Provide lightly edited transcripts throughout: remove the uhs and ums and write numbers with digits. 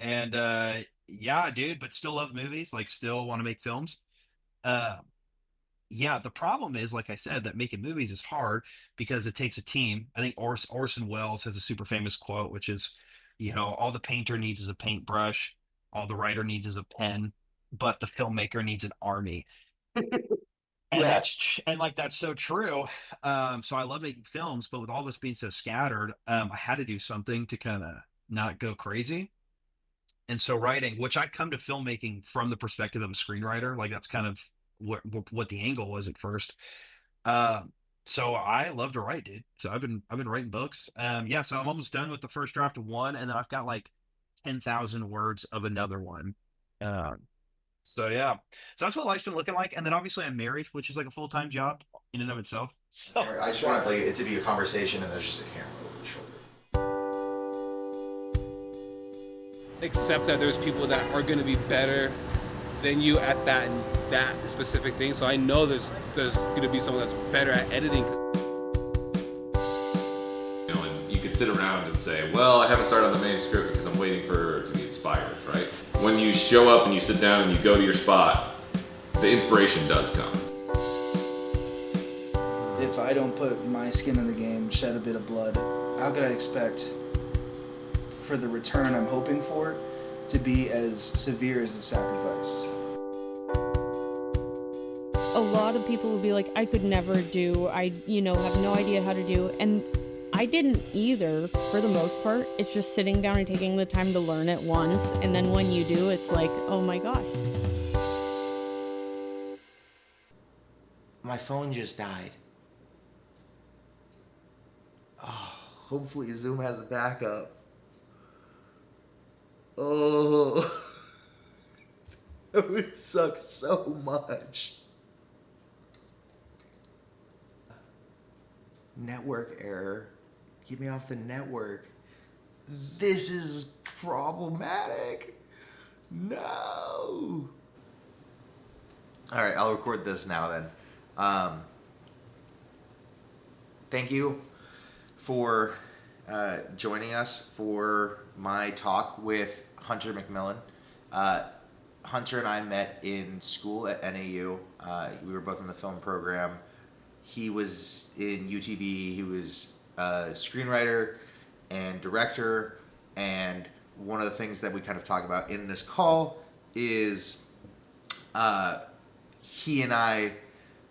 And yeah, dude, but still love movies, like still want to make films. Uh, yeah, the problem is, like I said, that making movies is hard because it takes a team. I think Orson Welles has a super famous quote, which is, all the painter needs is a paintbrush, all the writer needs is a pen, but the filmmaker needs an army. And Yeah. that's so true. So I love making films, but with all this being so scattered, I had to do something to kind of not go crazy. And so writing, which I come to filmmaking from the perspective of a screenwriter, like that's kind of what the angle was at first. Um, so I love to write, dude. So I've been writing books. Yeah, so I'm almost done with the first draft of one, and then I've got like 10,000 words of another one. Um, so yeah, so that's what life's been looking like. And then obviously I'm married, which is like a full-time job in and of itself. So I just want like it to be a conversation, and there's just a camera over the shoulder. Accept that there's people that are going to be better than you at that specific thing. So I know there's going to be someone that's better at editing. And you could sit around and say, well, I haven't started on the main script because I'm waiting for it to be inspired, right? When you show up and you sit down and you go to your spot, the inspiration does come. If I don't put my skin in the game, shed a bit of blood, how could I expect for the return I'm hoping for to be as severe as the sacrifice? A lot of people will be like, I could never do, have no idea how to do. And I didn't either, for the most part. It's just sitting down and taking the time to learn it once. And then when you do, it's like, oh my gosh. My phone just died. Oh, hopefully Zoom has a backup. Oh, that would suck so much. Network error. Get me off the network. This is problematic. No. All right, I'll record this now then. Thank you for joining us for my talk with Huntr McMillan. Huntr and I met in school at NAU. We were both in the film program. He was in UTV. He was a screenwriter and director. And one of the things that we kind of talk about in this call is he and I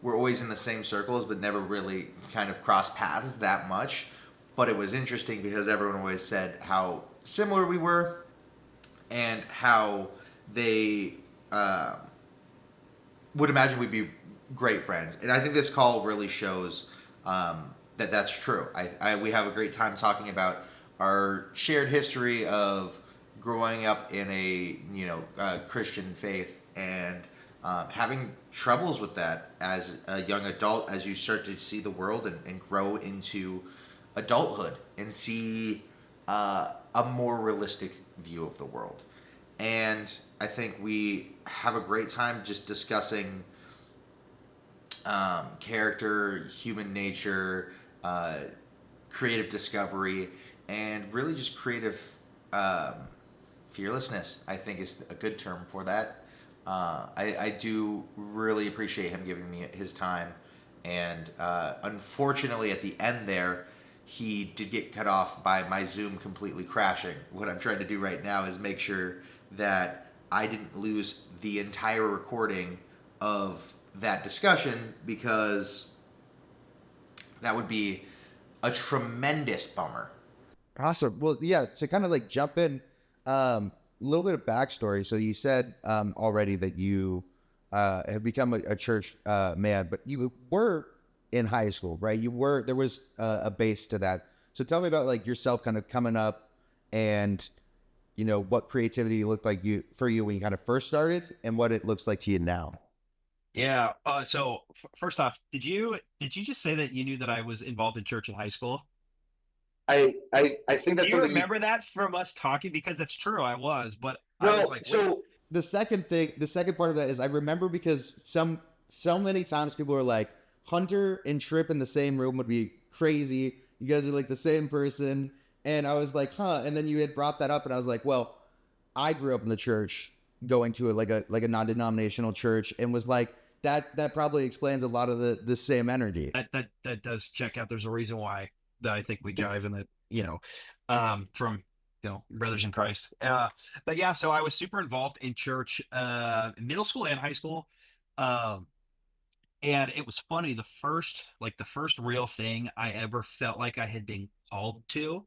were always in the same circles, but never really kind of crossed paths that much. But it was interesting because everyone always said how similar we were and how they would imagine we'd be great friends. And I think this call really shows that that's true. We have a great time talking about our shared history of growing up in a Christian faith and having troubles with that as a young adult as you start to see the world and grow into adulthood and see a more realistic view of the world. And I think we have a great time just discussing character, human nature, creative discovery, and really just creative fearlessness, I think is a good term for that. I do really appreciate him giving me his time. And unfortunately, at the end there, he did get cut off by my Zoom completely crashing. What I'm trying to do right now is make sure that I didn't lose the entire recording of that discussion, because that would be a tremendous bummer. Awesome. Well, yeah, to kind of like jump in, a little bit of backstory. So you said already that you have become a church man, but you were in high school, right? There was a base to that. So tell me about like yourself kind of coming up and, what creativity looked like for you when you kind of first started and what it looks like to you now. yeah. So first off, did you just say that you knew that I was involved in church in high school? I think Do that's you something you. remember that from us talking? Because that's true, I was, but I was Well, like, wait. so The second part of that is I remember because so many times people were like, Huntr and Tripp in the same room would be crazy. You guys are like the same person. And I was like, huh. And then you had brought that up and I was like, well, I grew up in the church, going to like a non-denominational church, and was like that probably explains a lot of the same energy. That does check out. There's a reason why that I think we jive, and that from brothers in Christ. But yeah, so I was super involved in church, in middle school and high school. Um, and it was funny. The first real thing I ever felt like I had been called to.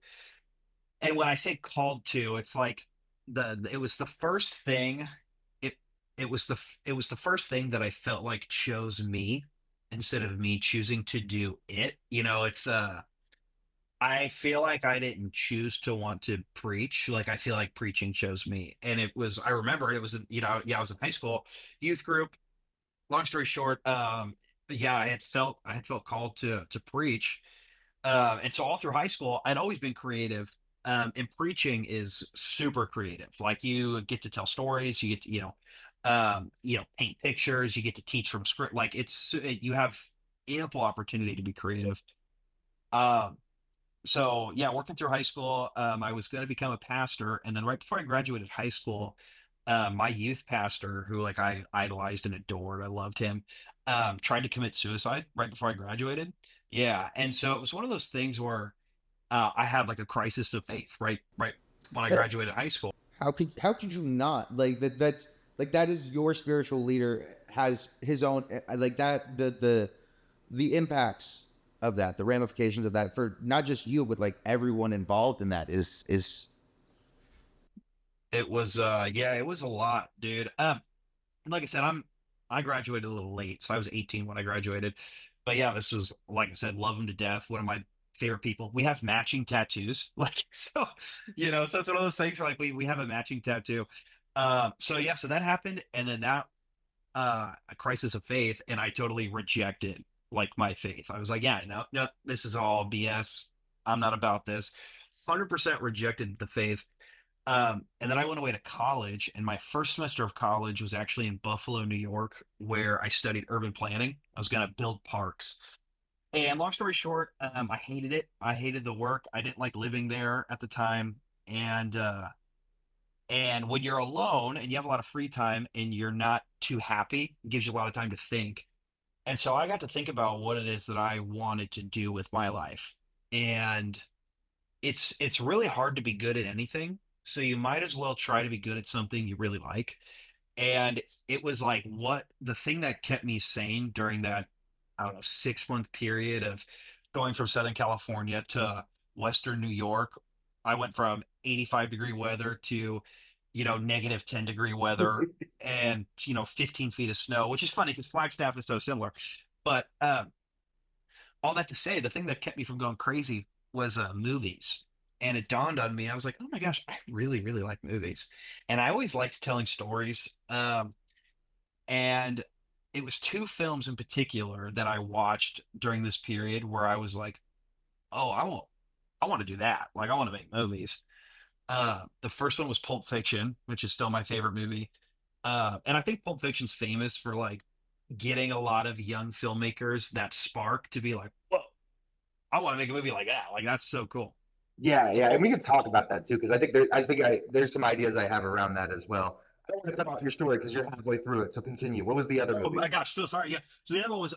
And when I say called to, it's like it was the first thing. It it was the first thing that I felt like chose me instead of me choosing to do it. It's I feel like I didn't choose to want to preach. Like, I feel like preaching chose me. And I remember it was, yeah, I was in high school youth group. Long story short, yeah, I had felt called to preach. And so all through high school, I'd always been creative. And preaching is super creative. Like, you get to tell stories, you get to, paint pictures, you get to teach from script. Like, you have ample opportunity to be creative. Um, so yeah, working through high school, I was going to become a pastor, and then right before I graduated high school, my youth pastor, who like I idolized and adored, I loved him, tried to commit suicide right before I graduated. Yeah, and so it was one of those things where I had like a crisis of faith right when I Uh, graduated high school. How could you not like that? That's like that is your spiritual leader has his own like that the impacts of that, the ramifications of that for not just you but like everyone involved in that is It was yeah, it was a lot, dude. Like I said, I graduated a little late, so I was 18 when I graduated. But yeah, this was, like I said, love him to death. One of my favorite people. We have matching tattoos, like, so so it's one of those things where like we have a matching tattoo. So yeah, so that happened, and then that a crisis of faith, and I totally rejected like my faith. I was like, yeah, no, no, this is all BS. I'm not about this. 100% rejected the faith. And then I went away to college, and my first semester of college was actually in Buffalo, New York, where I studied urban planning. I was going to build parks. And long story short, I hated it. I hated the work. I didn't like living there at the time. And when you're alone and you have a lot of free time and you're not too happy, it gives you a lot of time to think. And so I got to think about what it is that I wanted to do with my life. And it's really hard to be good at anything. So you might as well try to be good at something you really like. And it was like, what the thing that kept me sane during that, I don't know, 6 month period of going from Southern California to Western New York. I went from 85-degree weather to, -10-degree weather, and, 15 feet of snow, which is funny because Flagstaff is so similar. But all that to say, the thing that kept me from going crazy was movies. And it dawned on me, I was like, oh my gosh, I really, really like movies. And I always liked telling stories. And it was two films in particular that I watched during this period where I was like, oh, I want to do that. Like, I want to make movies. The first one was Pulp Fiction, which is still my favorite movie. And I think Pulp Fiction's famous for like getting a lot of young filmmakers that spark to be like, whoa, I want to make a movie like that. Like, that's so cool. Yeah, yeah, and we can talk about that too, because there's some ideas I have around that as well. I don't want to cut off your story because you're halfway through it, so continue. What was the other Oh movie? my gosh, so sorry. Yeah. So the other one was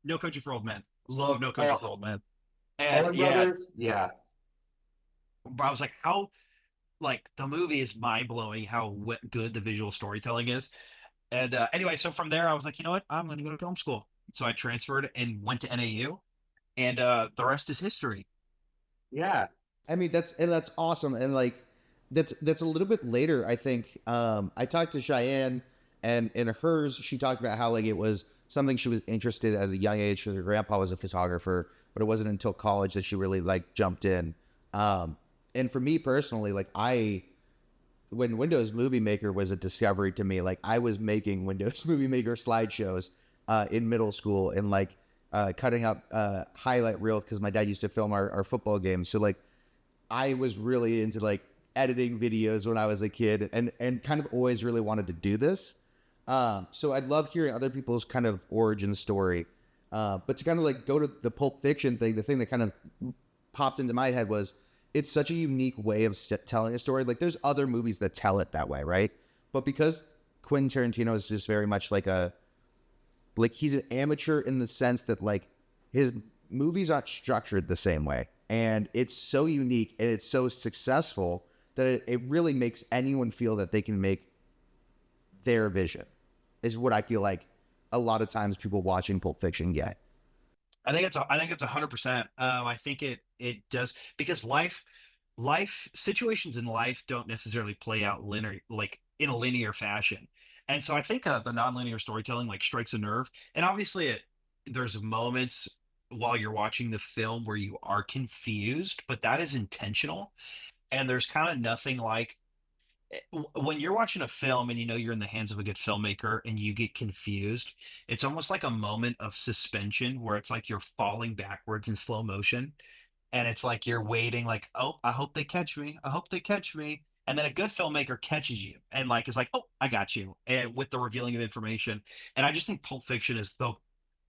No Country for Old Men. Love No Country for Oh, Old Men. And Coen yeah, Brothers? Yeah, but I was like, how like the movie is mind blowing how good the visual storytelling is. And anyway, so from there I was like, you know what? I'm going to go to film school. So I transferred and went to NAU, and the rest is history. yeah. I mean that's awesome, and like that's a little bit later. I think I talked to Cheyenne, and in hers she talked about how like it was something she was interested at a young age because her grandpa was a photographer, but it wasn't until college that she really like jumped in. And for me personally, like when Windows Movie Maker was a discovery to me, like I was making Windows Movie Maker slideshows in middle school, and like cutting up highlight reel because my dad used to film our football games. So like I was really into like editing videos when I was a kid, and kind of always really wanted to do this. So I'd love hearing other people's kind of origin story. But to kind of like go to the Pulp Fiction thing, the thing that kind of popped into my head was it's such a unique way of telling a story. Like there's other movies that tell it that way, right? But because Quentin Tarantino is just very much like he's an amateur in the sense that like his movies aren't structured the same way. And it's so unique and it's so successful that it really makes anyone feel that they can make their vision, is what I feel like a lot of times people watching Pulp Fiction get. I think it's 100%. I think it does, because life situations in life don't necessarily play out linear, like in a linear fashion. And so I think the nonlinear storytelling like strikes a nerve. And obviously there's moments while you're watching the film where you are confused, but that is intentional. And there's kind of nothing like when you're watching a film and you know you're in the hands of a good filmmaker and you get confused. It's almost like a moment of suspension where it's like you're falling backwards in slow motion, and it's like you're waiting, like, oh, I hope they catch me, I hope they catch me. And then a good filmmaker catches you and like is like, oh, I got you, and with the revealing of information. And I just think Pulp Fiction is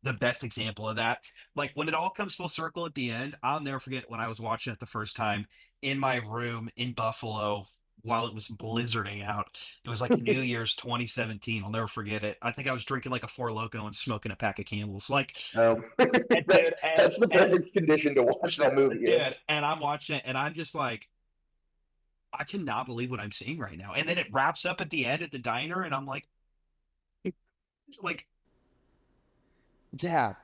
the best example of that. Like when it all comes full circle at the end, I'll never forget when I was watching it the first time in my room in Buffalo while it was blizzarding out. It was like New Year's 2017. I'll never forget it. I think I was drinking like a Four Loko and smoking a pack of Camels. Like, Oh, and that's dude, that's the perfect condition to watch that movie in. dude, and I'm watching it, and I'm just like, I cannot believe what I'm seeing right now. And then it wraps up at the end at the diner, and I'm like, Yeah.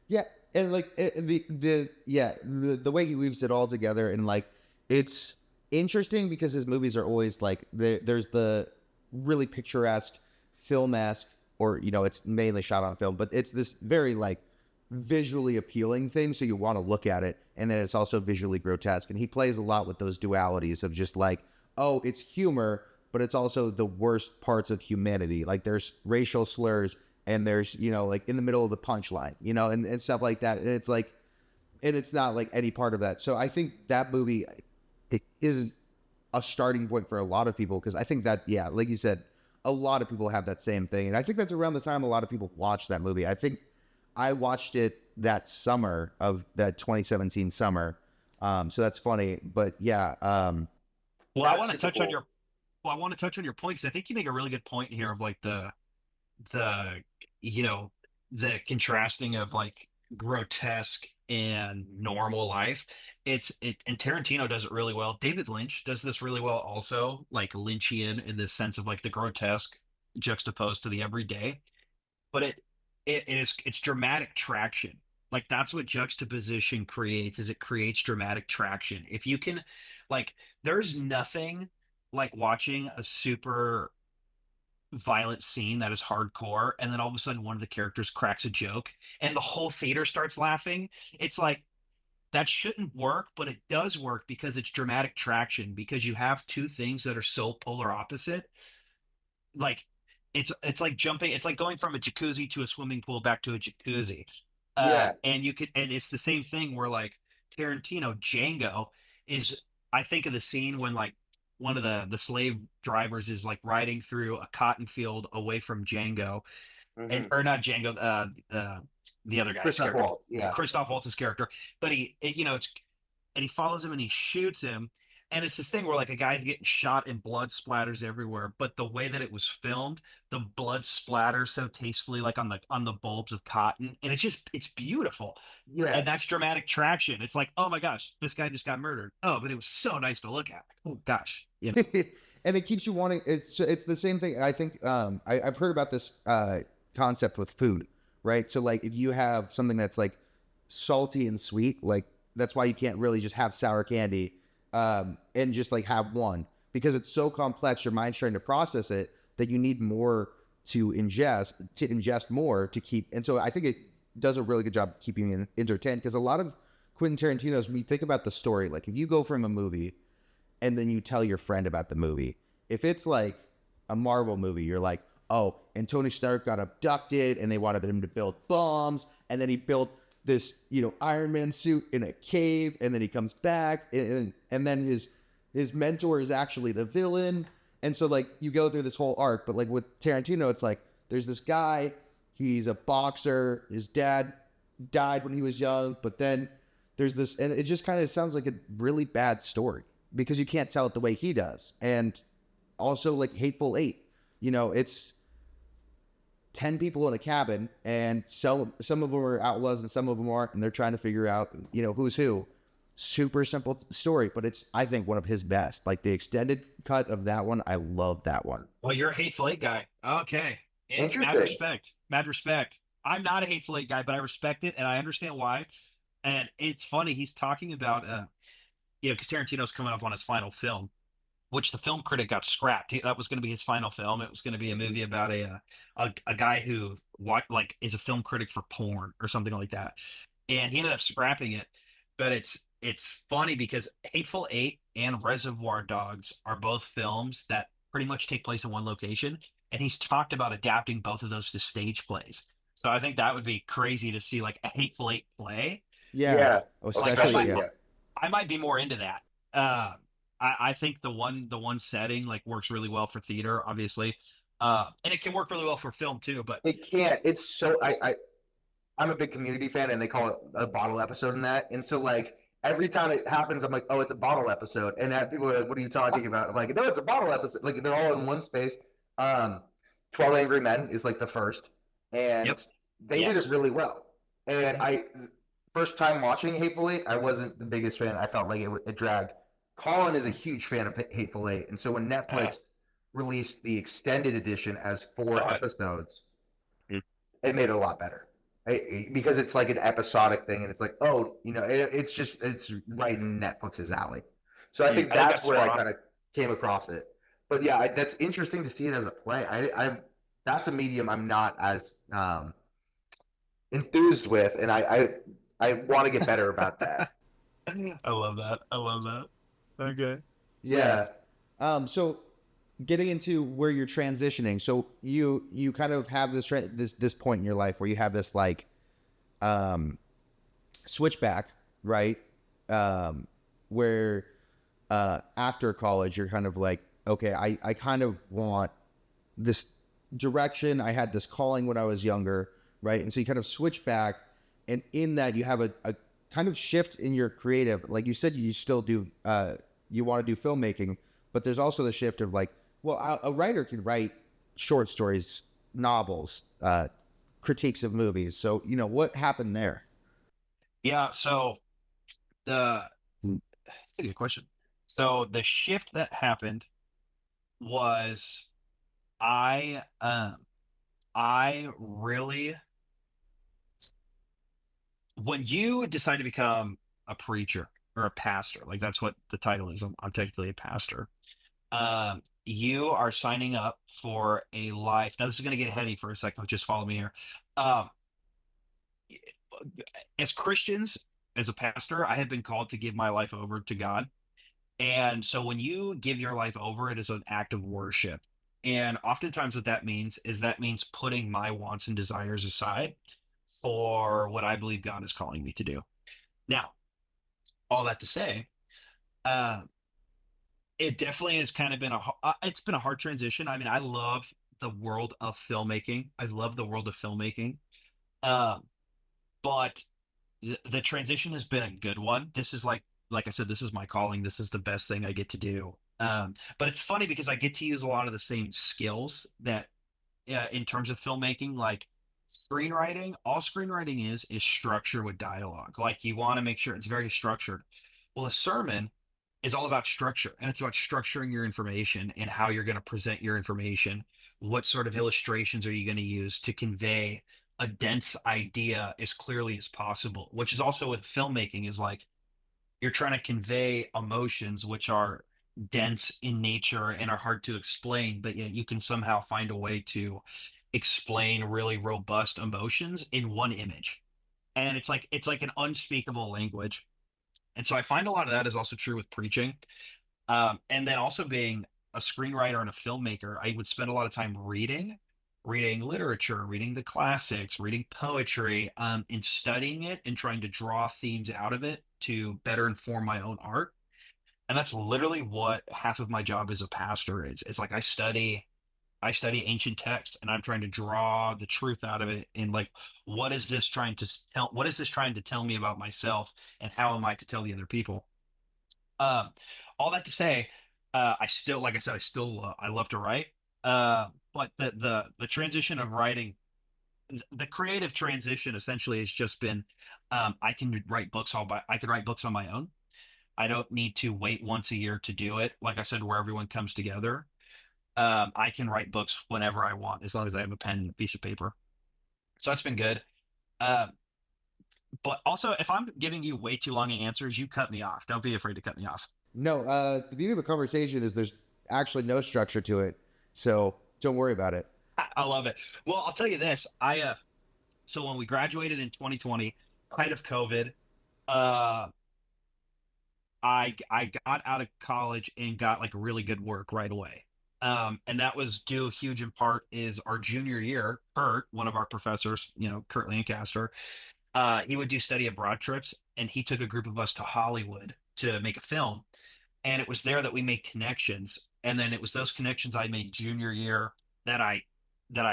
Yeah. And like the way he weaves it all together, and like it's interesting because his movies are always like there's the really picturesque film-esque, or it's mainly shot on film, but it's this very like visually appealing thing, so you want to look at it, and then it's also visually grotesque, and he plays a lot with those dualities of just like, oh, it's humor, but it's also the worst parts of humanity. Like there's racial slurs, and there's like in the middle of the punchline, and stuff like that, and it's like, and it's not like any part of that. So I think that movie, it is a starting point for a lot of people, because I think that, yeah, like you said, a lot of people have that same thing, and I think that's around the time a lot of people watched that movie. I think I watched it that summer of that 2017 summer, so that's funny. But yeah, well, I want to touch on your, point, because I think you make a really good point here of like the you know the contrasting of like grotesque and normal life. And Tarantino does it really well. David Lynch does this really well also, like Lynchian in this sense of like the grotesque juxtaposed to the everyday. But it's dramatic traction. Like that's what juxtaposition creates, is it creates dramatic traction. If you can, like, there's nothing like watching a super violent scene that is hardcore, and then all of a sudden one of the characters cracks a joke and the whole theater starts laughing. It's like, that shouldn't work, but it does work because it's dramatic traction, because you have two things that are so polar opposite. Like it's like jumping, it's like going from a jacuzzi to a swimming pool back to a jacuzzi. Yeah. And you could, and it's the same thing where like Tarantino, Django is, I think of the scene when like one of the slave drivers is like riding through a cotton field away from Django, and or not Django, the other guy's Christoph character, Waltz, yeah. Christoph Waltz's character. But it's, and he follows him and he shoots him, and it's this thing where like a guy's getting shot and blood splatters everywhere, but the way that it was filmed, the blood splatters so tastefully, like on the bulbs of cotton, and it's beautiful. Yeah. And that's dramatic traction. It's like, oh my gosh, this guy just got murdered. Oh, but it was so nice to look at. Oh gosh, and it keeps you wanting. It's the same thing. I think I've heard about this concept with food, right? So like if you have something that's like salty and sweet, like that's why you can't really just have sour candy and just like have one, because it's so complex. Your mind's trying to process it that you need more to ingest more to keep. And so I think it does a really good job of keeping you entertained, because a lot of Quentin Tarantino's, when you think about the story, like if you go from a movie and then you tell your friend about the movie, if it's like a Marvel movie, you're like, oh, and Tony Stark got abducted and they wanted him to build bombs, and then he built this, Iron Man suit in a cave, and then he comes back, and then his mentor is actually the villain. And so like you go through this whole arc, but like with Tarantino, it's like there's this guy, he's a boxer, his dad died when he was young, but then there's this, and it just kind of sounds like a really bad story because you can't tell it the way he does. And also like Hateful Eight, it's 10 people in a cabin, and some of them are outlaws and some of them aren't, and they're trying to figure out, who's who. Super simple story, but it's, I think, one of his best. Like the extended cut of that one, I love that one. Well, you're a Hateful Eight guy. Okay. Mad Interesting. respect. Mad respect. I'm not a Hateful Eight guy, but I respect it and I understand why. And it's funny. He's talking about, because Tarantino's coming up on his final film, which the film critic got scrapped. That was going to be his final film. It was going to be a movie about a guy who is a film critic for porn or something like that, and he ended up scrapping it. But it's funny because Hateful Eight and Reservoir Dogs are both films that pretty much take place in one location, and he's talked about adapting both of those to stage plays. So I think that would be crazy to see like a Hateful Eight play. Yeah, Yeah, especially, yeah. I might be more into that. I think the one setting like works really well for theater, obviously, and it can work really well for film too. But it can't. It's so I'm a big Community fan, and they call it a bottle episode in that. And so like every time it happens, I'm like, oh, it's a bottle episode, and that people are like, what are you talking about? I'm like, no, it's a bottle episode. Like they're all in one space. 12 Angry Men is like the first, and yep, they did it yes, really well. And first time watching Hateful Eight, I wasn't the biggest fan. I felt like it dragged. Colin is a huge fan of Hateful Eight, and so when Netflix released the extended edition as 4 episodes, it made it a lot better. Because it's like an episodic thing, and it's like, oh, it's right in Netflix's alley. So I think that's where I kind of came across it. But yeah, that's interesting to see it as a play. That's a medium I'm not as enthused with, and I want to get better about that. I love that. I love that. Okay. Yeah. So getting into where you're transitioning, so you kind of have this point in your life where you have this like switchback, right? Where after college you're kind of like, okay, I kind of want this direction. I had this calling when I was younger, right? And so you kind of switch back, and in that you have a kind of shift in your creative. Like you said, you still do you want to do filmmaking, but there's also the shift of like, well, a writer can write short stories, novels, critiques of movies. So, what happened there? Yeah, so that's a good question. So the shift that happened was I really, when you decide to become a preacher or a pastor, like that's what the title is. I'm technically a pastor. You are signing up for a life. Now, this is going to get heady for a second, but just follow me here. Um, as Christians, as a pastor, I have been called to give my life over to God. And so when you give your life over, it is an act of worship. And oftentimes what that means is that means putting my wants and desires aside for what I believe God is calling me to do. Now, all that to say, uh, it definitely has kind of been it's been a hard transition. I mean, I love the world of filmmaking. I love the world of filmmaking. Um, but the transition has been a good one. This is like I said, this is my calling. This is the best thing I get to do. But it's funny because I get to use a lot of the same skills that in terms of filmmaking, like screenwriting. All screenwriting is structure with dialogue. Like you want to make sure it's very structured. Well, a sermon is all about structure, and it's about structuring your information and how you're going to present your information. What sort of illustrations are you going to use to convey a dense idea as clearly as possible? Which is also with filmmaking, is like you're trying to convey emotions which are dense in nature and are hard to explain, but yet you can somehow find a way to explain really robust emotions in one image. And it's like an unspeakable language. And so I find a lot of that is also true with preaching. And then also being a screenwriter and a filmmaker, I would spend a lot of time reading literature, reading the classics, reading poetry, and studying it and trying to draw themes out of it to better inform my own art. And that's literally what half of my job as a pastor is. It's like I study ancient text and I'm trying to draw the truth out of it. And like, what is this trying to tell? What is this trying to tell me about myself? And how am I to tell the other people? Um, all that to say, I still, like I said, I love to write. But the transition of writing, the creative transition essentially has just been, I can write books I can write books on my own. I don't need to wait once a year to do it. Like I said, where everyone comes together. I can write books whenever I want, as long as I have a pen and a piece of paper. So that's been good. Uh, but also, if I'm giving you way too long answers, you cut me off. Don't be afraid to cut me off. No, the beauty of a conversation is there's actually no structure to it, so don't worry about it. I love it. Well, I'll tell you this. So when we graduated in 2020, height of COVID, uh, I got out of college and got like really good work right away. And that was due huge in part is our junior year, Kurt, one of our professors, Kurt Lancaster, he would do study abroad trips, and he took a group of us to Hollywood to make a film. And it was there that we made connections. And then it was those connections I made junior year that I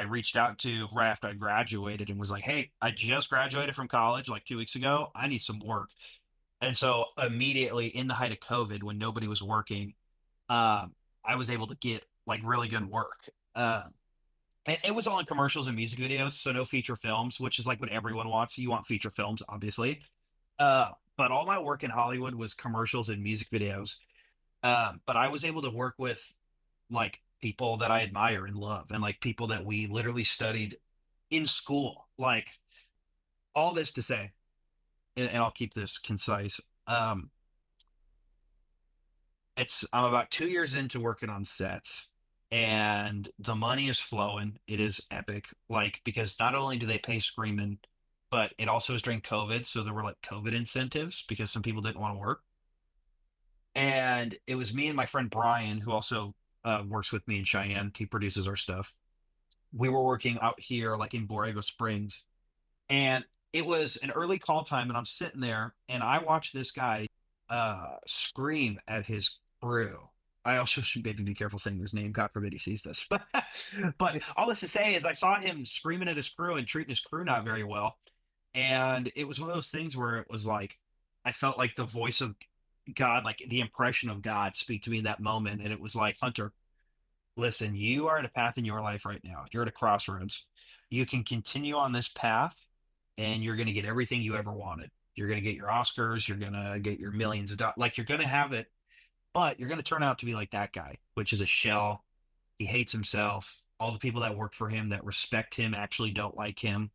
reached out to right after I graduated and was like, "Hey, I just graduated from college like 2 weeks ago. I need some work." And so immediately in the height of COVID, when nobody was working, I was able to get like really good work. And it was all in commercials and music videos, so no feature films, which is like what everyone wants. You want feature films, obviously. But all my work in Hollywood was commercials and music videos. But I was able to work with like people that I admire and love, and like people that we literally studied in school. Like all this to say, and I'll keep this concise. Um, I'm about 2 years into working on sets, and the money is flowing. It is epic, like because not only do they pay screaming, but it also is during COVID, so there were like COVID incentives because some people didn't want to work. And it was me and my friend Brian, who also works with me in Cheyenne. He produces our stuff. We were working out here, like in Borrego Springs, and it was an early call time, and I'm sitting there, and I watched this guy scream at his crew. I also should maybe be careful saying his name. God forbid he sees this. But all this to say is I saw him screaming at his crew and treating his crew not very well. And it was one of those things where it was like I felt like the voice of God, like the impression of God speak to me in that moment. And it was like, Hunter, listen, you are at a path in your life right now. You're at a crossroads. You can continue on this path and you're going to get everything you ever wanted. You're going to get your Oscars. You're going to get your millions of dollars. Like you're going to have it, but you're going to turn out to be like that guy, which is a shell. He hates himself. All the people that work for him, that respect him, actually don't like him.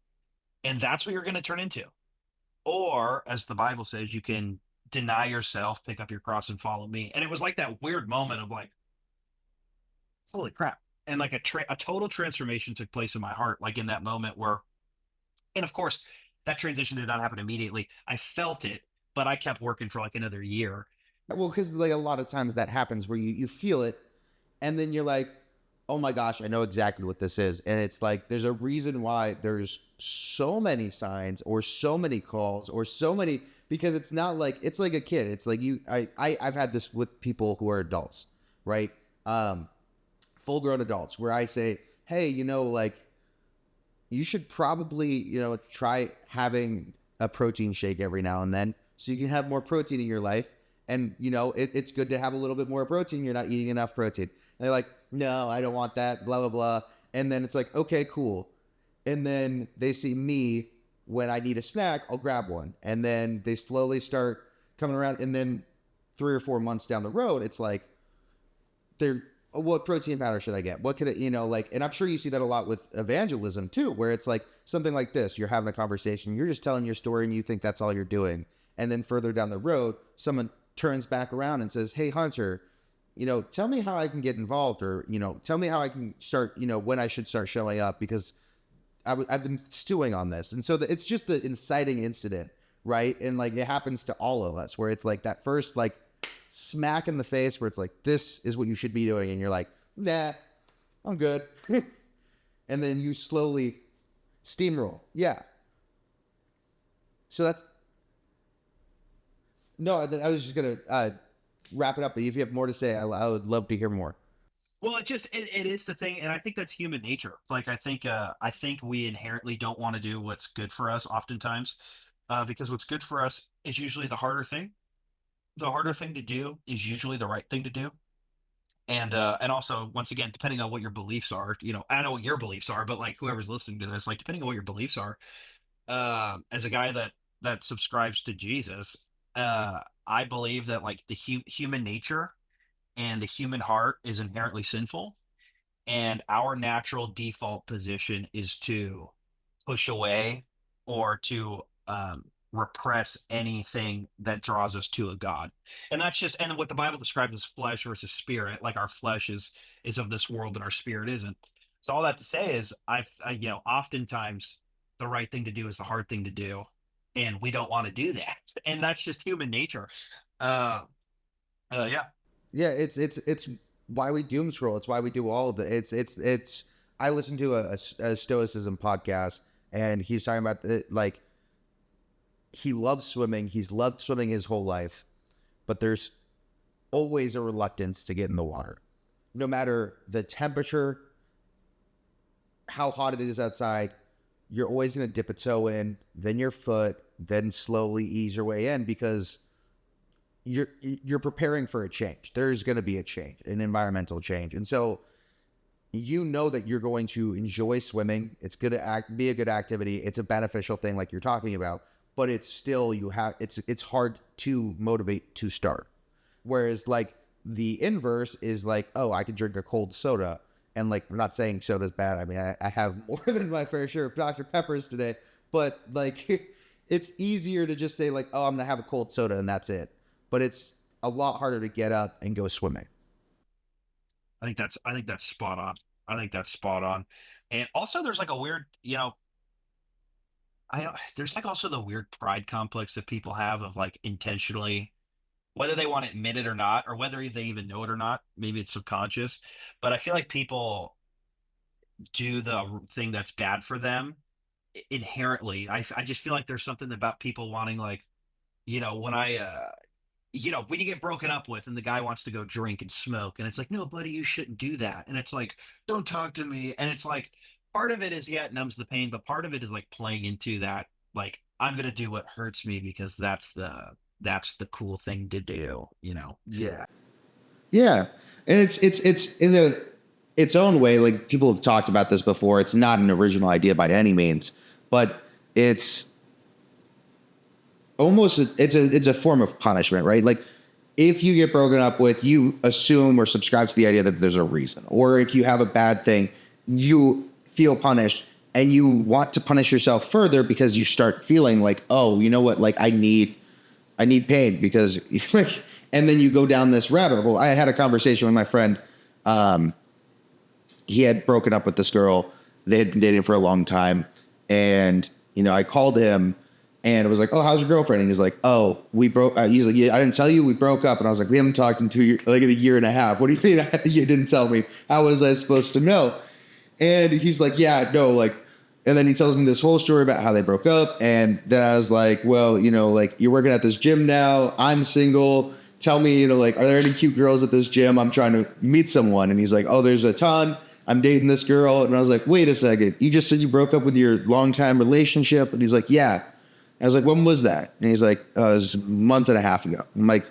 And that's what you're going to turn into. Or, as the Bible says, you can deny yourself, pick up your cross, and follow me. And it was like that weird moment of like, holy crap. And like a total transformation took place in my heart, like in that moment where, and of course, that transition did not happen immediately. I felt it, but I kept working for like another year. Well, because like a lot of times that happens where you feel it, and then you're like, oh my gosh, I know exactly what this is. And it's like, there's a reason why there's so many signs or so many calls or so many, because it's not like, it's like a kid. It's like I've had this with people who are adults, right? Full grown adults where I say, hey, like you should probably, try having a protein shake every now and then so you can have more protein in your life. And, it's good to have a little bit more protein. You're not eating enough protein. And they're like, no, I don't want that, blah, blah, blah. And then it's like, okay, cool. And then they see me when I need a snack, I'll grab one. And then they slowly start coming around. And then 3 or 4 months down the road, it's like, what protein powder should I get? What could it, and I'm sure you see that a lot with evangelism too, where it's like something like this. You're having a conversation, you're just telling your story and you think that's all you're doing. And then further down the road, someone turns back around and says, hey, Hunter, tell me how I can get involved, or, tell me how I can start, when I should start showing up, because I've been stewing on this. And so it's just the inciting incident, right? And like, it happens to all of us where it's like that first, like smack in the face where it's like, this is what you should be doing. And you're like, nah, I'm good. And then you slowly steamroll. Yeah. So that's, no, I was just going to wrap it up. But if you have more to say, I would love to hear more. Well, it is the thing, and I think that's human nature. Like I think we inherently don't want to do what's good for us oftentimes, because what's good for us is usually the harder thing. The harder thing to do is usually the right thing to do. And also, once again, depending on what your beliefs are, I don't know what your beliefs are, but like whoever's listening to this, like depending on what your beliefs are, as a guy that subscribes to Jesus, I believe that like the human nature and the human heart is inherently sinful, and our natural default position is to push away or to repress anything that draws us to a god. And that's just, and what the Bible describes as flesh versus spirit. Like our flesh is of this world and our spirit isn't. So all that to say is oftentimes the right thing to do is the hard thing to do, and we don't want to do that, and that's just human nature. uh yeah. Yeah, it's why we doom scroll. It's why we do all of it. It's. I listened to a stoicism podcast, and he's talking about like he loves swimming. He's loved swimming his whole life, but there's always a reluctance to get in the water, no matter the temperature, how hot it is outside. You're always going to dip a toe in, then your foot, then slowly ease your way in because you're preparing for a change. There's going to be a change, an environmental change. And so you know that you're going to enjoy swimming. It's going to be a good activity. It's a beneficial thing like you're talking about, but it's still, it's hard to motivate to start. Whereas like the inverse is like, oh, I could drink a cold soda. And like, I'm not saying soda's bad. I mean, I have more than my fair share of Dr. Peppers today, but like it's easier to just say like, oh, I'm going to have a cold soda and that's it. But it's a lot harder to get up and go swimming. I think that's spot on. I think that's spot on. And also there's like a weird, there's like also the weird pride complex that people have of like intentionally, whether they want to admit it or not, or whether they even know it or not, maybe it's subconscious, but I feel like people do the thing that's bad for them inherently. I just feel like there's something about people wanting like, when when you get broken up with and the guy wants to go drink and smoke, and it's like, no, buddy, you shouldn't do that. And it's like, don't talk to me. And it's like, part of it is, yeah, it numbs the pain, but part of it is like playing into that, like, I'm going to do what hurts me because that's the cool thing to do. Yeah. Yeah. And it's in its own way, like people have talked about this before. It's not an original idea by any means, but it's almost it's a form of punishment, right? Like if you get broken up with, you assume or subscribe to the idea that there's a reason. Or if you have a bad thing, you feel punished and you want to punish yourself further because you start feeling like, oh, you know what? Like I need pain because like, and then you go down this rabbit hole. I had a conversation with my friend. He had broken up with this girl. They had been dating for a long time. And, I called him and it was like, oh, how's your girlfriend? And he's like, oh, we broke. He's like, yeah, I didn't tell you we broke up. And I was like, we haven't talked in 2 years, like in a year and a half. What do you mean you didn't tell me? How was I supposed to know? And he's like, yeah, no, like, and then he tells me this whole story about how they broke up. And then I was like, well, like you're working at this gym now. I'm single. Tell me, like, are there any cute girls at this gym? I'm trying to meet someone. And he's like, oh, there's a ton. I'm dating this girl. And I was like, wait a second. You just said you broke up with your longtime relationship. And he's like, yeah. I was like, when was that? And he's like, it was a month and a half ago. I'm like,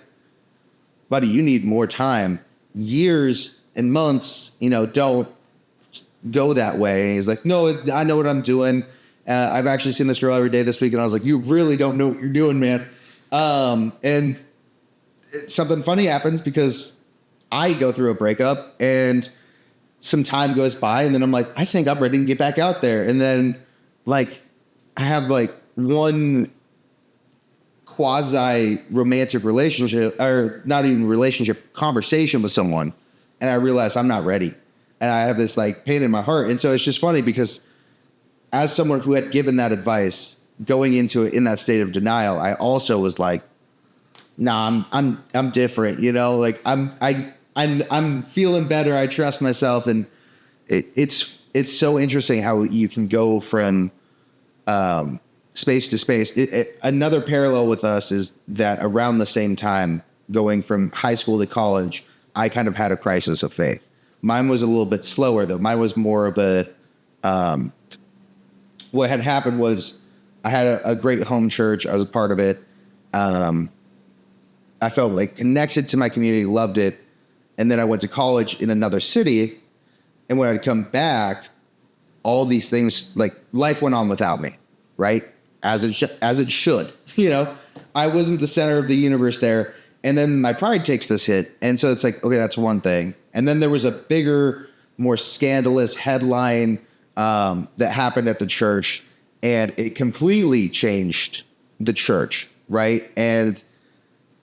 buddy, you need more time. Years and months, don't go that way. And he's like, no, I know what I'm doing. I've actually seen this girl every day this week. And I was like, you really don't know what you're doing, man. And something funny happens because I go through a breakup and some time goes by and then I'm like, I think I'm ready to get back out there. And then like, I have like one quasi romantic relationship or not even relationship conversation with someone. And I realize I'm not ready. And I have this like pain in my heart. And so it's just funny because as someone who had given that advice going into it in that state of denial, I also was like, nah, I'm different, like I'm feeling better. I trust myself. And it's so interesting how you can go from, space to space. Another parallel with us is that around the same time, going from high school to college, I kind of had a crisis of faith Mine was a little bit slower though. Mine was more of a what had happened was I had a great home church. I was a part of it. Um, I felt like connected to my community, loved it. And then I went to college in another city. And when I'd come back, all these things, like life went on without me, right? As it should, you know. I wasn't the center of the universe there. And then my pride takes this hit. And so it's like, okay, that's one thing. And then there was a bigger, more scandalous headline that happened at the church, and it completely changed the church, right? And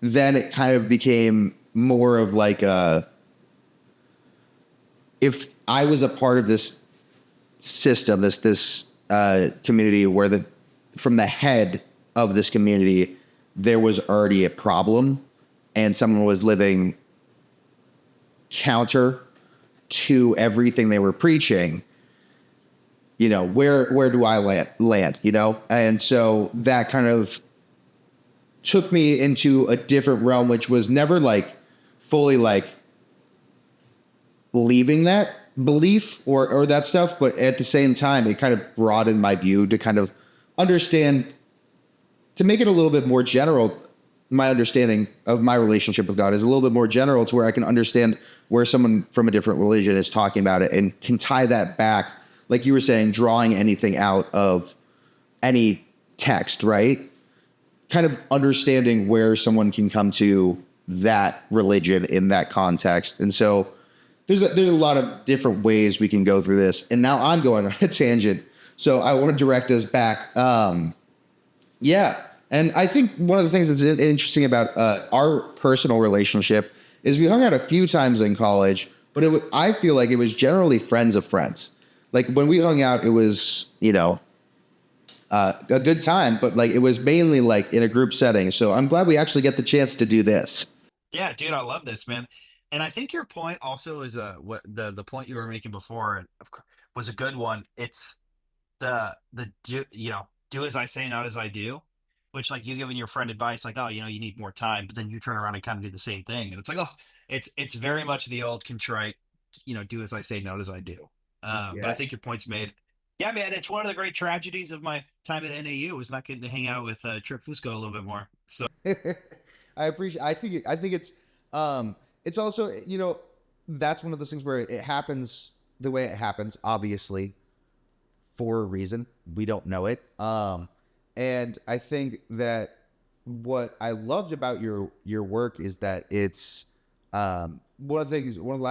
then it kind of became more of like a, if I was a part of this system, this community where from the head of this community, there was already a problem and someone was living counter to everything they were preaching, you know, where do I land, you know? And so that kind of took me into a different realm, which was never like fully like leaving that belief or that stuff. But at the same time, it kind of broadened my view to kind of understand, to make it a little bit more general. My understanding of my relationship with God is a little bit more general to where I can understand where someone from a different religion is talking about it and can tie that back, like you were saying, drawing anything out of any text, right? Kind of understanding where someone can come to that religion in that context. And so there's a lot of different ways we can go through this. And now I'm going on a tangent. So I want to direct us back. Yeah. And I think one of the things that's interesting about our personal relationship is we hung out a few times in college, but I feel like it was generally friends of friends. Like when we hung out, it was, you know, a good time, but like it was mainly like in a group setting. So I'm glad we actually get the chance to do this. Yeah, dude, I love this, man. And I think your point also is what the point you were making before was a good one. It's the do, you know, do as I say, not as I do, which like you giving your friend advice like, oh, you know, you need more time, but then you turn around and kind of do the same thing, and it's like, oh, it's very much the old contrite, you know, do as I say, not as I do. But I Yeah. think your point's made. Yeah, man, it's one of the great tragedies of my time at NAU was not getting to hang out with Trip Fusco a little bit more. So I appreciate. I think it's also, you know, that's one of those things where it happens the way it happens. Obviously, for a reason, we don't know it. And I think that what I loved about your work is that it's one of the things. One of the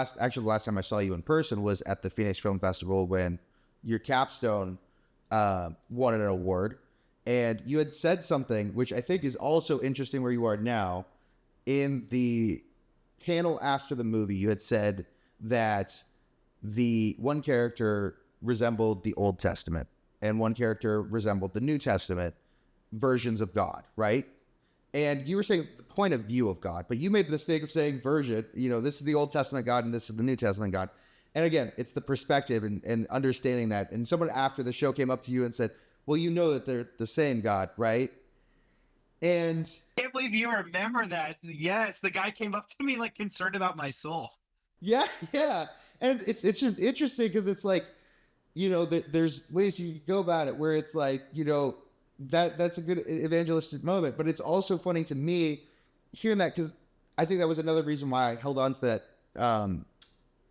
last time I saw you in person was at the Phoenix Film Festival when your capstone won an award, and you had said something which I think is also interesting where you are now. In the panel after the movie, you had said that the one character resembled the Old Testament and one character resembled the New Testament versions of God, right? And you were saying the point of view of God, but you made the mistake of saying version. You know, this is the Old Testament God and this is the New Testament God. And again, it's the perspective and understanding that. And someone after the show came up to you and said, well, you know that they're the same God, right? And I can't believe you remember that. Yes, the guy came up to me like concerned about my soul. yeah, yeah. And it's just interesting because it's like, you know, there's ways you go about it where it's like, you know, that's a good evangelistic moment. But it's also funny to me hearing that because I think that was another reason why I held on to that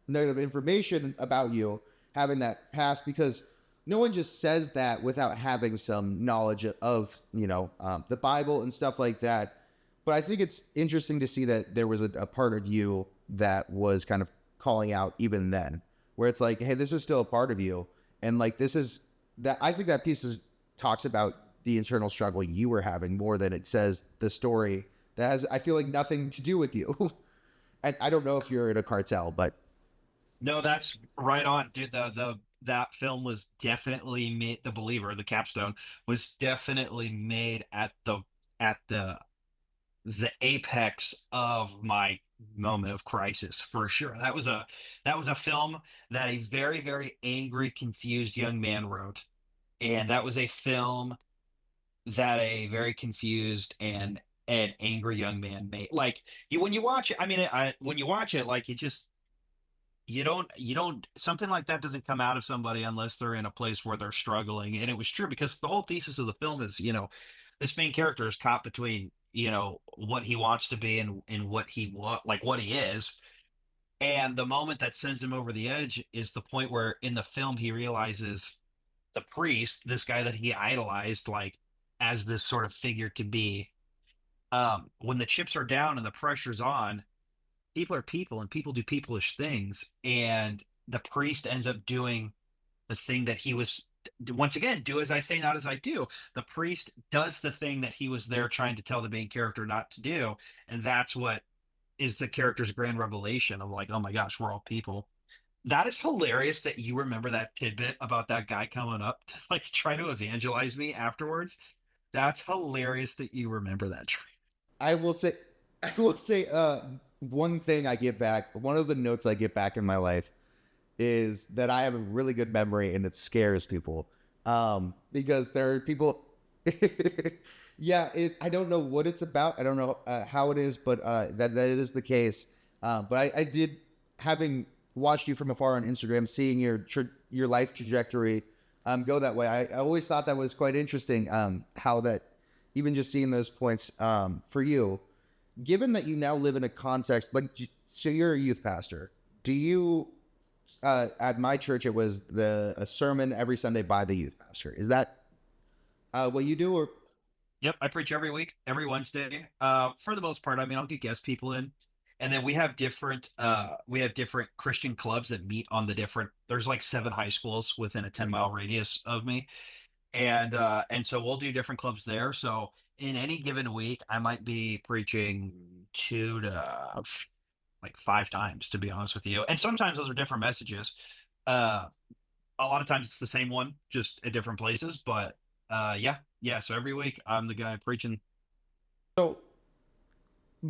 negative information about you having that past, because no one just says that without having some knowledge of, you know, the Bible and stuff like that. But I think it's interesting to see that there was a part of you that was kind of calling out even then, where it's like, hey, this is still a part of you. And like, this is that, I think that piece talks about the internal struggle you were having more than it says the story that has, I feel like, nothing to do with you. And I don't know if you're in a cartel, but No, that's right on, dude. The that film was definitely made. The Believer, the capstone, was definitely made at the apex of my moment of crisis for sure. That was a film that a very very angry, confused young man wrote, and that was a film that a very confused and angry young man made. Like you when you watch it, I mean, when you watch it, like it just you don't something like that doesn't come out of somebody unless they're in a place where they're struggling. And it was true because the whole thesis of the film is, this main character is caught between, what he wants to be and what what he is. And the moment that sends him over the edge is the point where in the film he realizes the priest, this guy that he idolized, like as this sort of figure to be, when the chips are down and the pressure's on, people are people and people do peopleish things. And the priest ends up doing the thing that he was, once again, do as I say, not as I do. The priest does the thing that he was there trying to tell the main character not to do. And that's what is the character's grand revelation of like, oh my gosh, we're all people. That is hilarious that you remember that tidbit about that guy coming up to like try to evangelize me afterwards. That's hilarious that you remember that. I will say, one thing I get back, one of the notes I get back in my life is that I have a really good memory and it scares people. Because there are people, yeah, I don't know what it's about. I don't know how it is, but that it is the case. But I did, having watched you from afar on Instagram, seeing your life trajectory go that way. I always thought that was quite interesting. How that, even just seeing those points for you, given that you now live in a context like, so you're a youth pastor. Do you? At my church, it was a sermon every Sunday by the youth pastor. Is that what you do, or? Yep, I preach every week, every Wednesday. For the most part, I mean, I'll get guest people in, and then we have different Christian clubs that meet on the different. There's like 7 high schools within a 10-mile radius of me, and so we'll do different clubs there. So in any given week, I might be preaching 2 to like 5 times, to be honest with you. And sometimes those are different messages. Uh, a lot of times it's the same one, just at different places. But yeah, yeah. So every week I'm the guy preaching. So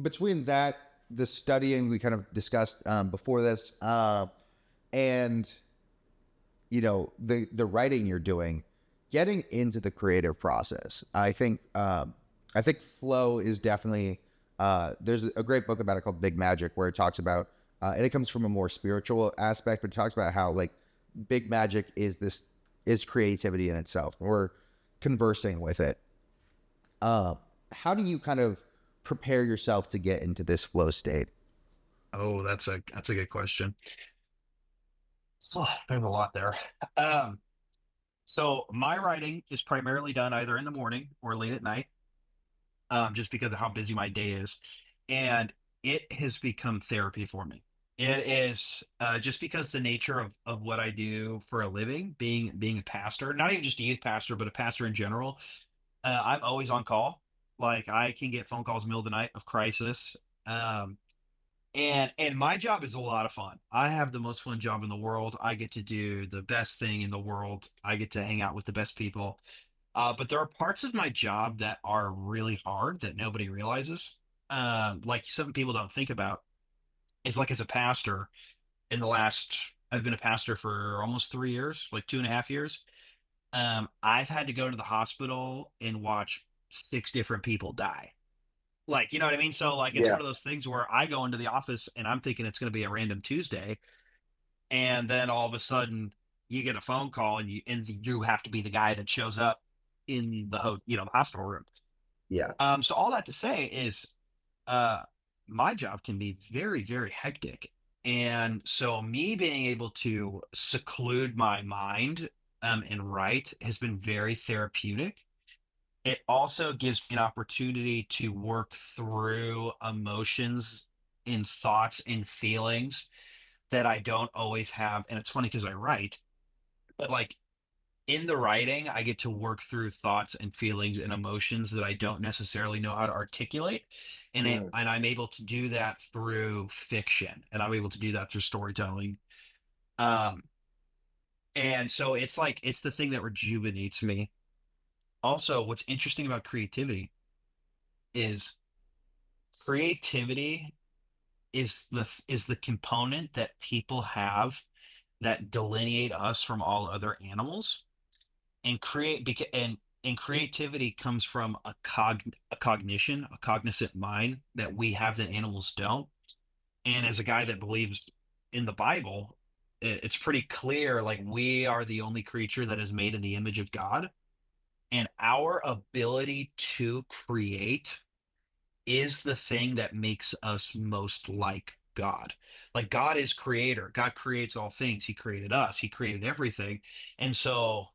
between that, the studying we kind of discussed before this, and the writing you're doing, getting into the creative process, I think flow is definitely. There's a great book about it called Big Magic, where it talks about, and it comes from a more spiritual aspect, but it talks about how like big magic is creativity in itself. We're conversing with it. How do you kind of prepare yourself to get into this flow state? Oh, that's a good question. So there's a lot there. Um, so my writing is primarily done either in the morning or late at night, just because of how busy my day is, and it has become therapy for me. It is just because the nature of what I do for a living, being a pastor, not even just a youth pastor, but a pastor in general. I'm always on call. Like I can get phone calls middle of the night of crisis. Um, and my job is a lot of fun. I have the most fun job in the world. I get to do the best thing in the world. I get to hang out with the best people. But there are parts of my job that are really hard that nobody realizes. Like some people don't think about. Is like as a pastor, I've been a pastor for almost 3 years, like 2.5 years. I've had to go to the hospital and watch 6 different people die. Like, you know what I mean? So like it's Yeah. one of those things where I go into the office and I'm thinking it's going to be a random Tuesday, and then all of a sudden you get a phone call and you have to be the guy that shows up in the hospital room. Yeah. So all that to say is uh my job can be very, very hectic. And so me being able to seclude my mind and write has been very therapeutic. It also gives me an opportunity to work through emotions and thoughts and feelings that I don't always have. And it's funny because I write, but like in the writing, I get to work through thoughts and feelings and emotions that I don't necessarily know how to articulate. Mm. And I'm able to do that through fiction, and I'm able to do that through storytelling. Um, and so it's the thing that rejuvenates me. Also, what's interesting about is creativity is the component that people have that delineate us from all other animals. And creativity comes from a cognition, a cognizant mind that we have that animals don't. And as a guy that believes in the Bible, it's pretty clear, like, we are the only creature that is made in the image of God, and our ability to create is the thing that makes us most like God. Like, God is creator. God creates all things. He created us. He created everything. And so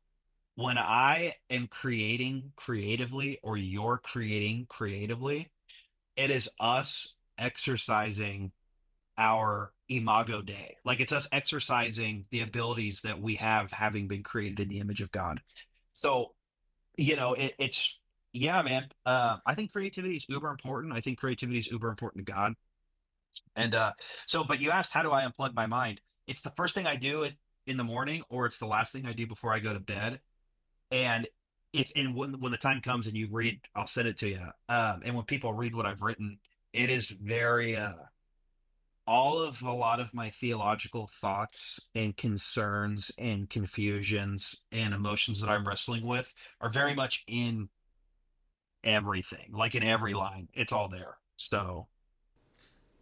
when I am creating creatively, or you're creating creatively, it is us exercising our imago Dei. Like, it's us exercising the abilities that we have, having been created in the image of God. So, it's, yeah, man. I think creativity is uber important. I think creativity is uber important to God. And but you asked, how do I unplug my mind? It's the first thing I do in the morning, or it's the last thing I do before I go to bed. And when the time comes and you read, I'll send it to you. And when people read what I've written, it is very a lot of my theological thoughts and concerns and confusions and emotions that I'm wrestling with are very much in everything, like in every line. It's all there. So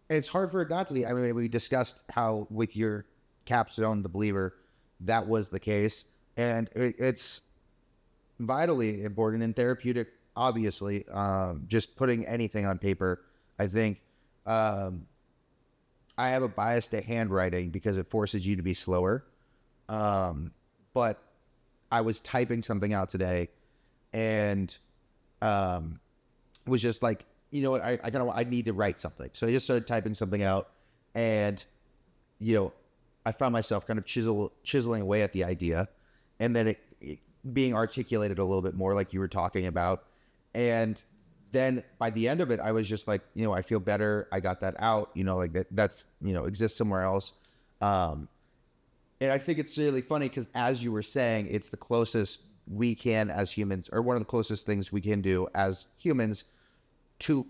It's hard for it not to be. I mean, we discussed how with your capstone, The Believer, that was the case. And it's vitally important and therapeutic, obviously. Just putting anything on paper, I think. I have a bias to handwriting because it forces you to be slower. But I was typing something out today, and was just like, you know what, I need to write something. So I just started typing something out, and I found myself kind of chiseling away at the idea, and then it being articulated a little bit more, like you were talking about. And then by the end of it, I was just like, I feel better. I got that out, like that's exists somewhere else. And I think it's really funny because, as you were saying, it's the closest we can as humans, or one of the closest things we can do as humans to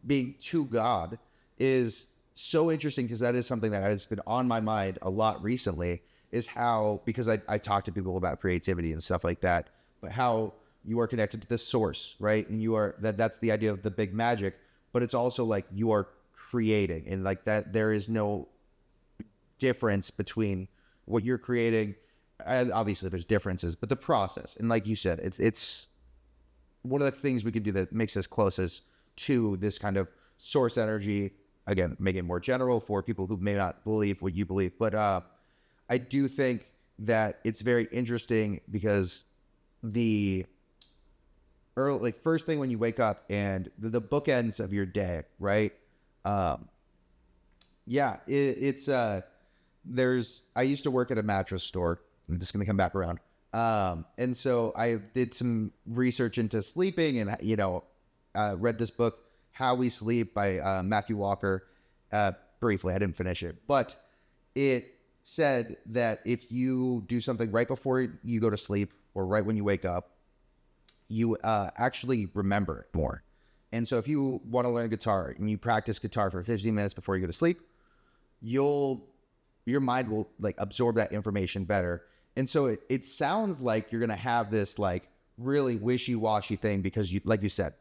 being to God, is so interesting, because that is something that has been on my mind a lot recently, is how, because I talk to people about creativity and stuff like that, but how you are connected to this source, right? And you are, that's the idea of the big magic, but it's also like you are creating, and like that there is no difference between what you're creating. And obviously there's differences, but the process, and like you said, it's one of the things we can do that makes us closest to this kind of source energy. Again, make it more general for people who may not believe what you believe, but I do think that it's very interesting, because the early, like, first thing when you wake up and the bookends of your day, right? It's I used to work at a mattress store. I'm just gonna come back around. And so I did some research into sleeping, and read this book, How We Sleep, by Matthew Walker. Briefly, I didn't finish it, but it said that if you do something right before you go to sleep, or right when you wake up, you actually remember it more. And so if you want to learn guitar and you practice guitar for 15 minutes before you go to sleep, your mind will like absorb that information better. And so it sounds like you're going to have this like really wishy-washy thing, because you, like you said,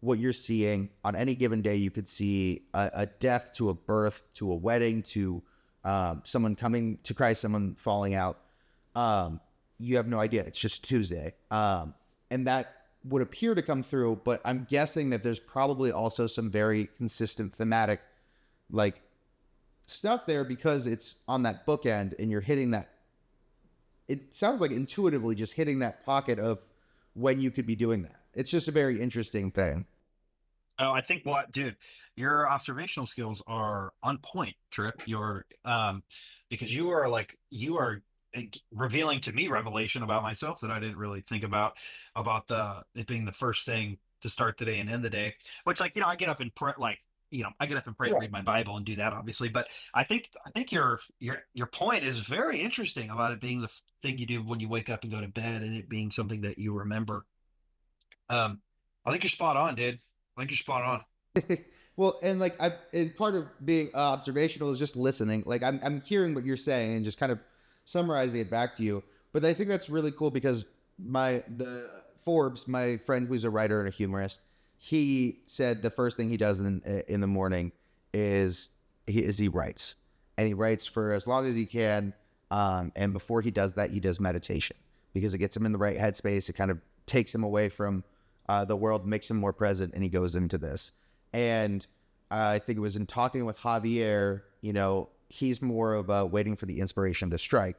what you're seeing on any given day, you could see a death, to a birth, to a wedding, to someone coming to Christ, someone falling out. You have no idea. It's just Tuesday. And that would appear to come through, but I'm guessing that there's probably also some very consistent thematic like stuff there, because it's on that bookend, and you're hitting that. It sounds like intuitively just hitting that pocket of when you could be doing that. It's just a very interesting thing. Oh, I think, dude, your observational skills are on point, Tripp. Because you are revealing to me revelation about myself that I didn't really think about it being the first thing to start the day and end the day. Which, like, I get up and pray, I get up and pray, and read my Bible, and do that, obviously. But I think your point is very interesting about it being the thing you do when you wake up and go to bed, and it being something that you remember. I think you're spot on, dude. I think you're spot on. Well, and part of being observational is just listening. Like, I'm hearing what you're saying and just kind of summarizing it back to you. But I think that's really cool, because the Forbes, my friend who's a writer and a humorist, he said the first thing he does in the morning is he writes. and he writes for as long as he can. And before he does that, he does meditation because it gets him in the right headspace. It kind of takes him away from the world, makes him more present, and he goes into this. And I think it was in talking with Javier, he's more of waiting for the inspiration to strike.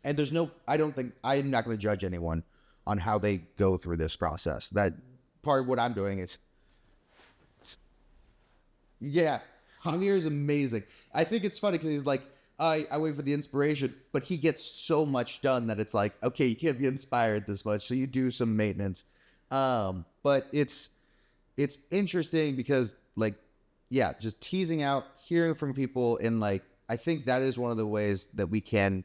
And I don't think, I'm not going to judge anyone on how they go through this process. That part of what I'm doing is, yeah, Javier is amazing. I think it's funny because he's like, I wait for the inspiration, but he gets so much done that it's like, okay, you can't be inspired this much, so you do some maintenance. But it's interesting because, like, yeah, just teasing out, hearing from people, and like, I think that is one of the ways that we can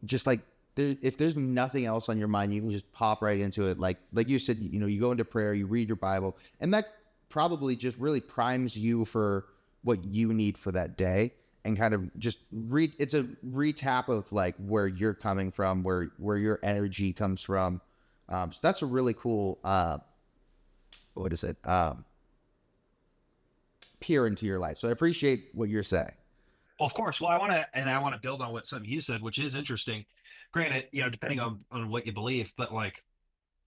just like, if there's nothing else on your mind, you can just pop right into it. Like you said, you go into prayer, you read your Bible, and that probably just really primes you for what you need for that day, and kind of just it's a retap of like where you're coming from, where your energy comes from. So that's a really cool, what is it? Peer into your life. So I appreciate what you're saying. Well, of course. Well, I want to build on what something you said, which is interesting. Granted, depending on what you believe, but like,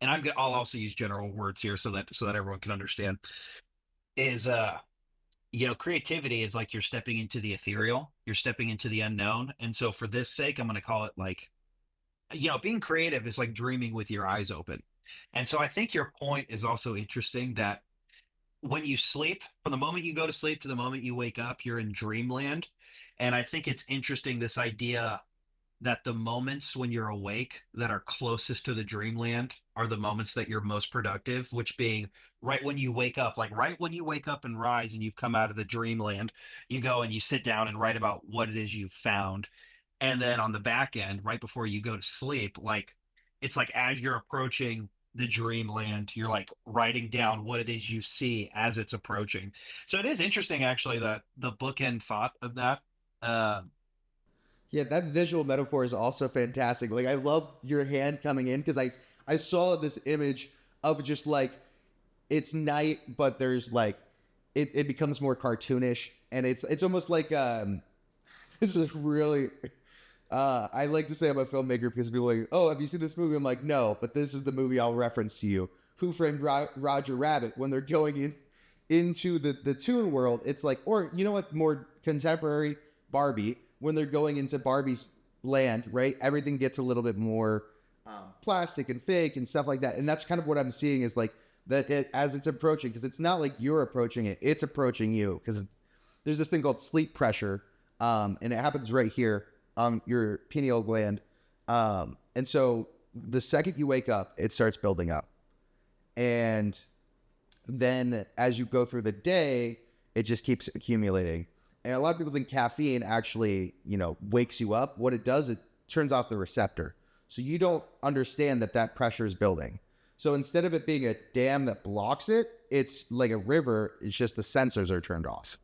and I'll also use general words here so that everyone can understand. Is creativity is like you're stepping into the ethereal, you're stepping into the unknown, and so for this sake, I'm going to call it like, being creative is like dreaming with your eyes open. And so I think your point is also interesting that when you sleep, from the moment you go to sleep to the moment you wake up, you're in dreamland. And I think it's interesting, this idea that the moments when you're awake that are closest to the dreamland are the moments that you're most productive, which being right when you wake up, like right when you wake up and rise and you've come out of the dreamland, you go and you sit down and write about what it is you've found. And then on the back end, right before you go to sleep, like it's like as you're approaching the dreamland, you're like writing down what it is you see as it's approaching. So it is interesting, actually, that the bookend thought of that. Uh, Yeah, that visual metaphor is also fantastic. Like, I love your hand coming in because I saw this image of just like, it's night, but there's like, it becomes more cartoonish, and it's almost like this is really I like to say I'm a filmmaker because people are like, oh, have you seen this movie? I'm like, no, but this is the movie I'll reference to you. Who Framed Roger Rabbit? When they're going into the Toon world, it's like, or you know what, more contemporary, Barbie, when they're going into Barbie's land, right? Everything gets a little bit more plastic and fake and stuff like that. And that's kind of what I'm seeing is like that as it's approaching, because it's not like you're approaching it, it's approaching you. Because there's this thing called sleep pressure, and it happens right here on your pineal gland. And so the second you wake up, it starts building up. And then as you go through the day, it just keeps accumulating. And a lot of people think caffeine actually, wakes you up. What it does, it turns off the receptor. So you don't understand that pressure is building. So instead of it being a dam that blocks it, it's like a river. It's just the sensors are turned off.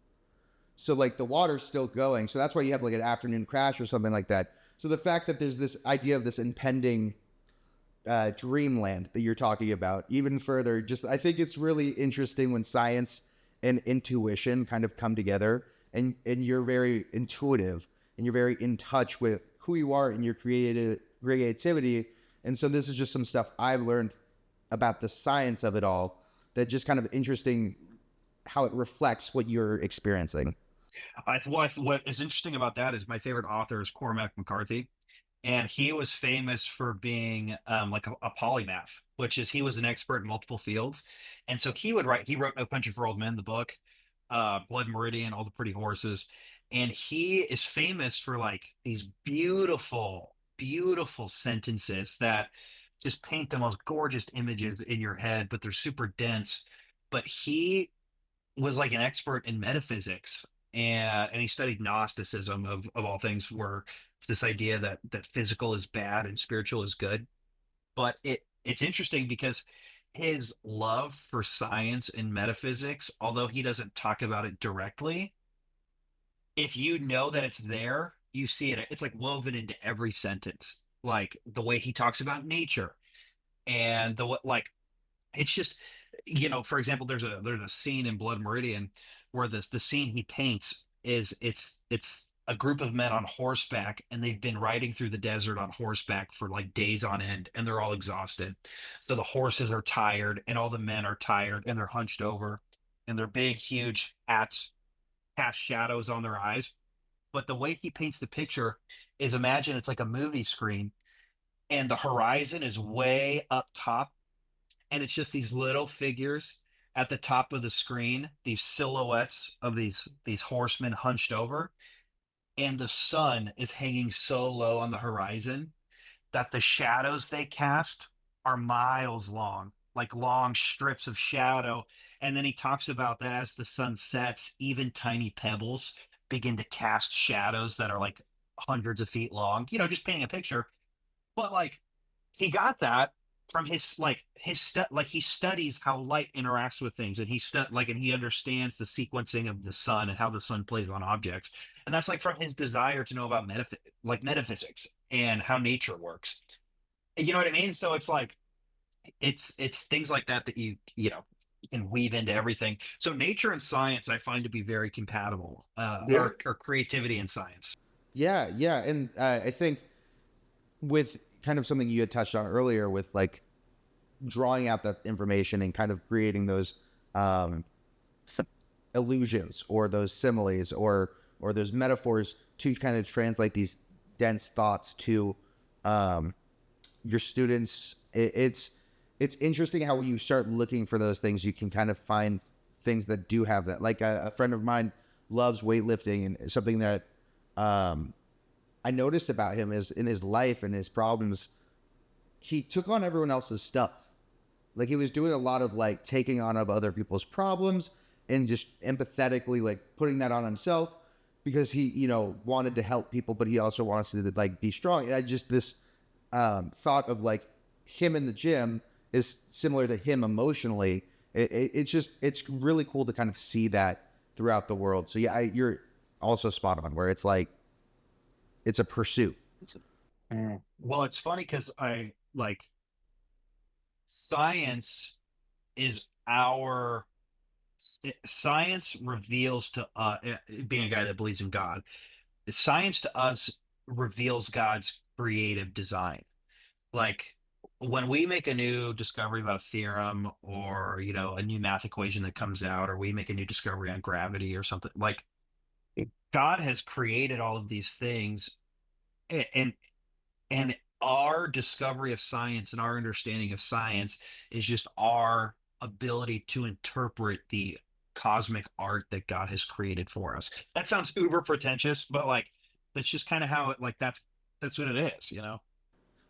So like the water's still going. So that's why you have like an afternoon crash or something like that. So the fact that there's this idea of this impending dreamland that you're talking about, even further, just I think it's really interesting when science and intuition kind of come together, and you're very intuitive and you're very in touch with who you are and your creativity. And so this is just some stuff I've learned about the science of it all that just kind of interesting how it reflects what you're experiencing. what is interesting about that is my favorite author is Cormac McCarthy, and he was famous for being like a polymath, which is he was an expert in multiple fields. And so he would write. He wrote No Country for Old Men, the book, Blood Meridian, All the Pretty Horses, and he is famous for like these beautiful, beautiful sentences that just paint the most gorgeous images in your head, but they're super dense. But he was like an expert in metaphysics, and he studied Gnosticism of all things, where it's this idea that physical is bad and spiritual is good. But it's interesting because his love for science and metaphysics, although he doesn't talk about it directly, if you know that it's there, you see it. It's like woven into every sentence, like the way he talks about nature and like it's just, for example, there's a scene in Blood Meridian where the scene he paints is it's a group of men on horseback, and they've been riding through the desert on horseback for like days on end, and they're all exhausted. So the horses are tired, and all the men are tired, and they're hunched over, and their big, huge hats cast shadows on their eyes. But the way he paints the picture is, imagine it's like a movie screen, and the horizon is way up top, and it's just these little figures at the top of the screen, these silhouettes of these horsemen hunched over, and the sun is hanging so low on the horizon that the shadows they cast are miles long, like long strips of shadow. And then he talks about that as the sun sets, even tiny pebbles begin to cast shadows that are like hundreds of feet long, just painting a picture. But like, he got that from he studies how light interacts with things, and he understands the sequencing of the sun and how the sun plays on objects, and that's like from his desire to know about metaphysics and how nature works. You know what I mean? So it's like, it's things like that that you can weave into everything. So nature and science I find to be very compatible, Yeah. or creativity and science. Yeah, yeah, and I think with kind of something you had touched on earlier, with like drawing out that information and kind of creating those um, illusions or those similes or those metaphors to kind of translate these dense thoughts to your students. It's interesting how when you start looking for those things, you can kind of find things that do have that. Like a friend of mine loves weightlifting, and something that I noticed about him is in his life and his problems, he took on everyone else's stuff. Like he was doing a lot of like taking on of other people's problems and just empathetically like putting that on himself, because he, wanted to help people, but he also wants to like be strong. And I just, this thought of like him in the gym is similar to him emotionally. It's really cool to kind of see that throughout the world. So yeah, you're also spot on where it's like, it's a pursuit. Well, it's funny because I like, science is our science reveals to being a guy that believes in God, science to us reveals God's creative design. Like, when we make a new discovery about a theorem, or a new math equation that comes out, or we make a new discovery on gravity or something, like, God has created all of these things, and and our discovery of science and our understanding of science is just our ability to interpret the cosmic art that God has created for us. That sounds uber pretentious, but like, that's just kind of how it, like, that's what it is.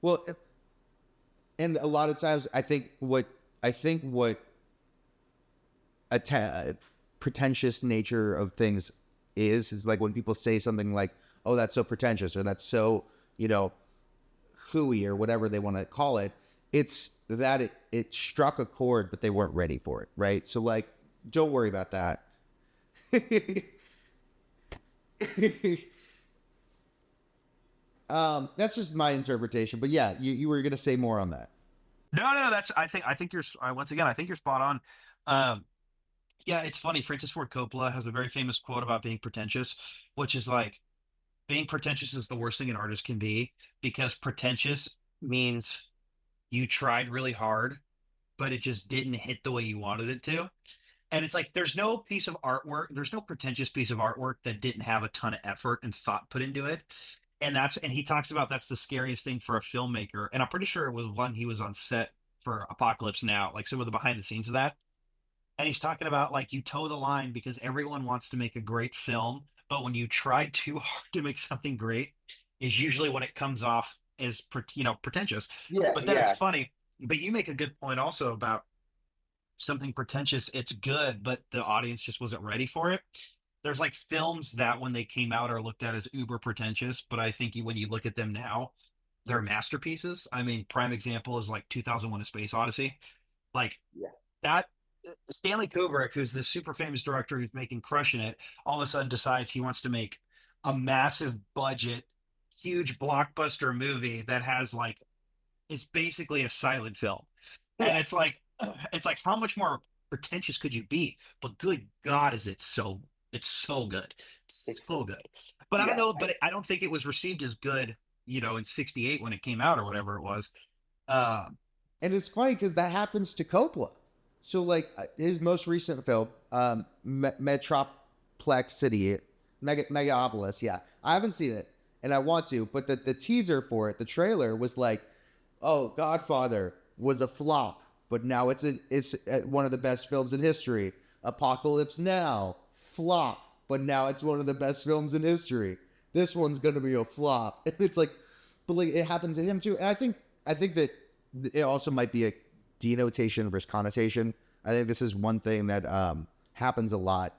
Well, and a lot of times I think what pretentious nature of things is like when people say something like, "Oh, that's so pretentious," or "That's so hooey," or whatever they want to call it. It's that it struck a chord, but they weren't ready for it, right? So like, don't worry about that. That's just my interpretation, but yeah, you were gonna say more on that. No, that's, I think you're, once again, I think you're spot on. Um, yeah, it's funny. Francis Ford Coppola has a very famous quote about being pretentious, which is like, being pretentious is the worst thing an artist can be, because pretentious means you tried really hard, but it just didn't hit the way you wanted it to. And it's like, there's no pretentious piece of artwork that didn't have a ton of effort and thought put into it. And he talks about that's the scariest thing for a filmmaker. And I'm pretty sure it was one he was on set for Apocalypse Now, like some of the behind the scenes of that. And he's talking about like, you toe the line because everyone wants to make a great film, but when you try too hard to make something great, is usually when it comes off as pretentious. Yeah, But then it's yeah. funny. But you make a good point also about something pretentious. It's good, but the audience just wasn't ready for it. There's like films that when they came out are looked at as uber pretentious, but I think when you look at them now, they're masterpieces. I mean, prime example is like 2001: A Space Odyssey. Like, Yeah. that, Stanley Kubrick, who's this super famous director who's making Crushing It, all of a sudden decides he wants to make a massive budget, huge blockbuster movie that has like, is basically a silent film. And it's like how much more pretentious could you be? But good God, is it so It's so good, It's so good. But I don't yeah. know. But I don't think it was received as good, in '68 when it came out or whatever it was. Um, And it's funny because that happens to Coppola. So like his most recent film, Metroplex City, Megapolis. Yeah, I haven't seen it, and I want to. But the teaser for it, the trailer was like, "Oh, Godfather was a flop, but now it's one of the best films in history. Apocalypse Now, flop, but now it's one of the best films in history. This one's gonna be a flop." And it's like, but like it happens to him too. And I think that it also might be a denotation versus connotation. I think this is one thing that happens a lot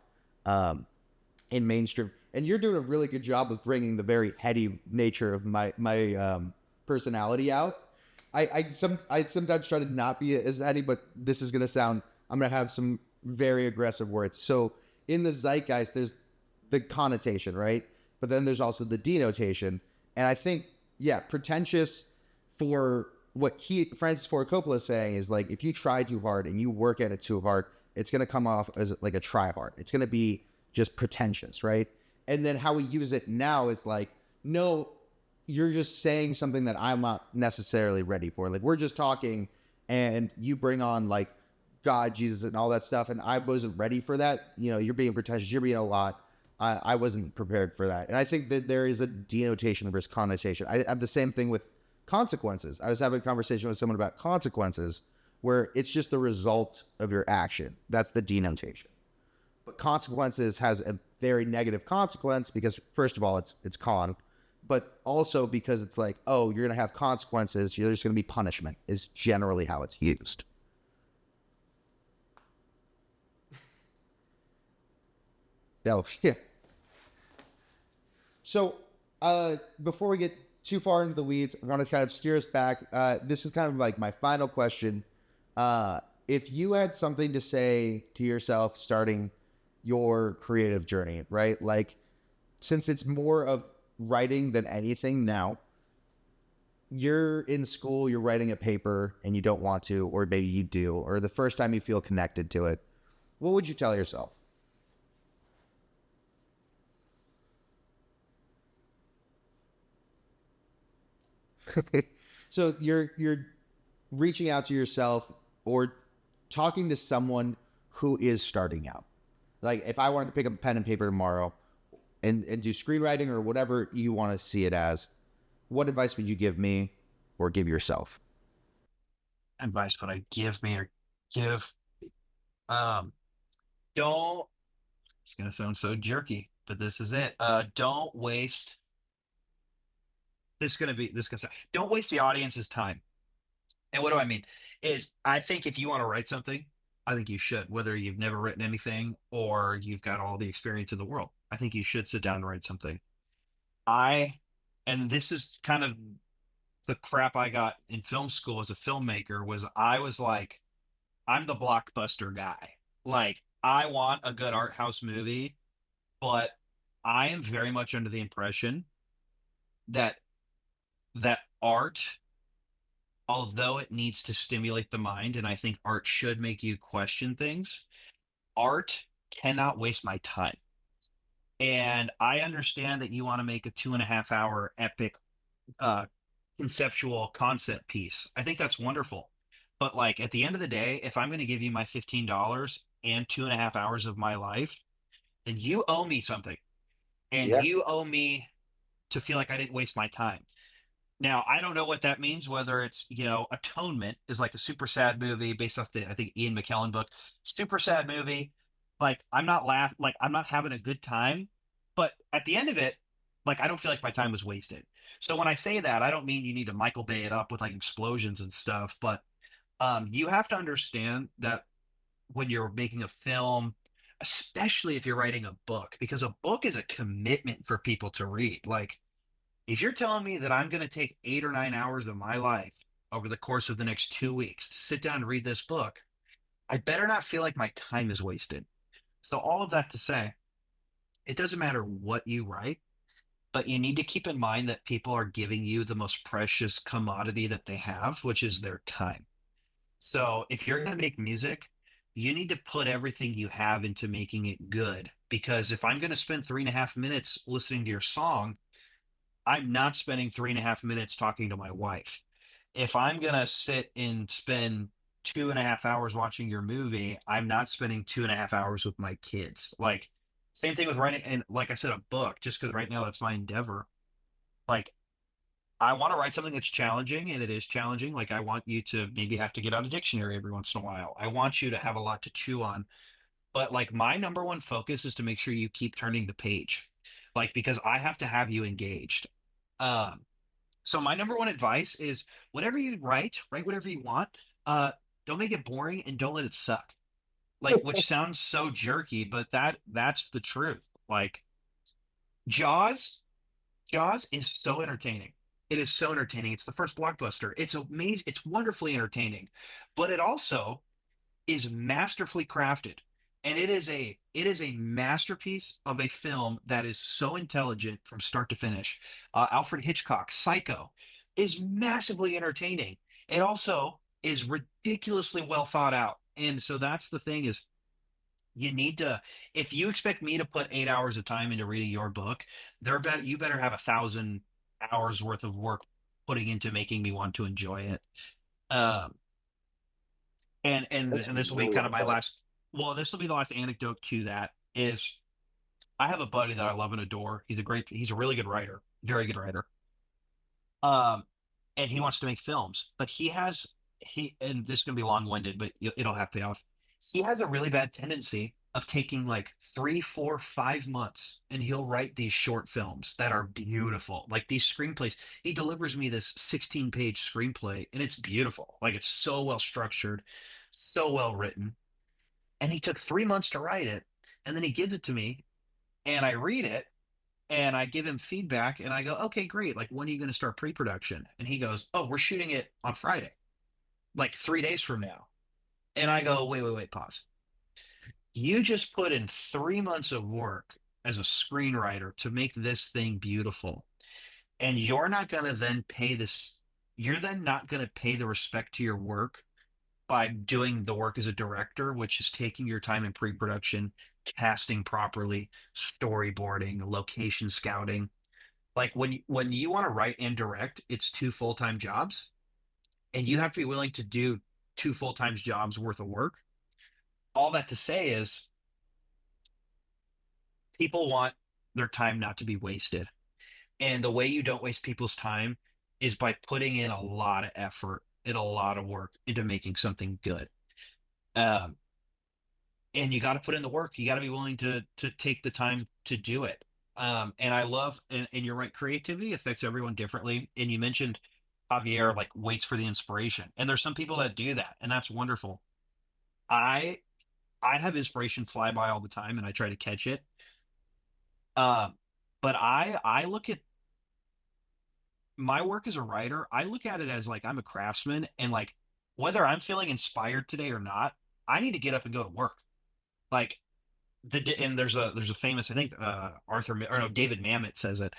in mainstream. And you're doing a really good job of bringing the very heady nature of my personality out. I sometimes try to not be as heady, but this is gonna sound. I'm gonna have some very aggressive words. So in the zeitgeist, there's the connotation, right? But then there's also the denotation. And I think, yeah, pretentious for what Francis Ford Coppola is saying is like, if you try too hard and you work at it too hard, it's going to come off as like a try hard. It's going to be just pretentious, right? And then how we use it now is like, no, you're just saying something that I'm not necessarily ready for. Like we're just talking and you bring on like God, Jesus, and all that stuff. And I wasn't ready for that. You're being pretentious. You're being a lot. I wasn't prepared for that. And I think that there is a denotation versus connotation. I have the same thing with consequences. I was having a conversation with someone about consequences where it's just the result of your action. That's the denotation. But consequences has a very negative consequence because first of all, it's con, but also because it's like, oh, you're going to have consequences. There's going to be punishment is generally how it's used. Oh, yeah. So before we get too far into the weeds, I'm going to kind of steer us back. This is kind of like my final question. If you had something to say to yourself starting your creative journey, right? Like, since it's more of writing than anything now, you're in school, you're writing a paper and you don't want to, or maybe you do, or the first time you feel connected to it, what would you tell yourself? So you're reaching out to yourself or talking to someone who is starting out. Like if I wanted to pick up a pen and paper tomorrow and do screenwriting or whatever you want to see it as, what advice would you give me or give yourself? advice would I give me or give? Um, don't. It's gonna sound so jerky, but this is it. Don't waste. This is gonna sound. Don't waste the audience's time. And what do I mean? Is I think if you want to write something, I think you should, whether you've never written anything or you've got all the experience in the world. I think you should sit down and write something. I, and this is kind of the crap I got in film school as a filmmaker was I was like, I'm the blockbuster guy. Like, I want a good art house movie, but I am very much under the impression that art, although it needs to stimulate the mind, and I think art should make you question things, art cannot waste my time. And I understand that you want to make a 2.5 hour epic uh conceptual concept piece. I think that's wonderful. But like at the end of the day, if I'm going to give you my $15 and 2.5 hours of my life, then you owe me something. And Yeah. you owe me to feel like I didn't waste my time. Now, I don't know what that means, whether it's, Atonement is like a super sad movie based off the, I think, Ian McKellen book. Super sad movie. Like, I'm not having a good time. But at the end of it, like, I don't feel like my time was wasted. So when I say that, I don't mean you need to Michael Bay it up with like explosions and stuff, but you have to understand that when you're making a film, especially if you're writing a book, because a book is a commitment for people to read. Like, if you're telling me that I'm going to take 8 or 9 hours of my life over the course of the next 2 weeks to sit down and read this book, I better not feel like my time is wasted. So, all of that to say, it doesn't matter what you write, but you need to keep in mind that people are giving you the most precious commodity that they have, which is their time. So, if you're going to make music, you need to put everything you have into making it good because if I'm going to spend 3.5 minutes listening to your song, I'm not spending 3.5 minutes talking to my wife. If I'm going to sit and spend 2.5 hours watching your movie, I'm not spending 2.5 hours with my kids. Like, same thing with writing. And like I said, a book, just because right now that's my endeavor. Like, I want to write something that's challenging, and it is challenging. Like, I want you to maybe have to get out a dictionary every once in a while. I want you to have a lot to chew on. But like, my number one focus is to make sure you keep turning the page. Like, because I have to have you engaged. Um, so my number one advice is whatever you write whatever you want. Uh, don't make it boring and don't let it suck. Like, which sounds so jerky, but that's the truth. Like, Jaws, Jaws is so entertaining. It is so entertaining. It's the first blockbuster. It's amazing. It's wonderfully entertaining, but it also is masterfully crafted. And it is a masterpiece of a film that is so intelligent from start to finish. Alfred Hitchcock's Psycho is massively entertaining. It also is ridiculously well thought out. And so that's the thing is you need to, if you expect me to put 8 hours of time into reading your book, you better have 1,000 hours worth of work putting into making me want to enjoy it. Um, and this will be really kind well of my said. last, well, this will be the last anecdote to that is I have a buddy that I love and adore. He's a really good writer, very good writer. Um, and he wants to make films, but and this is gonna be long-winded, but it'll have to be off. He has a really bad tendency of taking like 3, 4, 5 months, and he'll write these short films that are beautiful, like these screenplays. He delivers me this 16-page screenplay, and it's beautiful. Like, it's so well structured, so well written, and he took 3 months to write it, and then he gives it to me, and I read it, and I give him feedback, and I go, okay, great. Like, when are you going to start pre-production? And he goes, oh, we're shooting it on Friday, like 3 days from now. And I go, wait, wait, wait, pause. You just put in 3 months of work as a screenwriter to make this thing beautiful. And you're not going to then pay this, you're then not going to pay the respect to your work by doing the work as a director, which is taking your time in pre-production, casting properly, storyboarding, location scouting. Like, when you want to write and direct, it's two full-time jobs, and you have to be willing to do two full-time jobs worth of work. All that to say is people want their time not to be wasted. And the way you don't waste people's time is by putting in a lot of effort and a lot of work into making something good. Um, and you got to put in the work. You got to be willing to take the time to do it. And I love, and you're right, creativity affects everyone differently. And you mentioned Javier like waits for the inspiration, and there's some people that do that, and that's wonderful. I I have inspiration fly by all the time, and I try to catch it. Um, but I look at my work as a writer. I look at it as like I'm a craftsman, and like whether I'm feeling inspired today or not, I need to get up and go to work. Like, and there's a famous, I think, or no, David Mamet says it.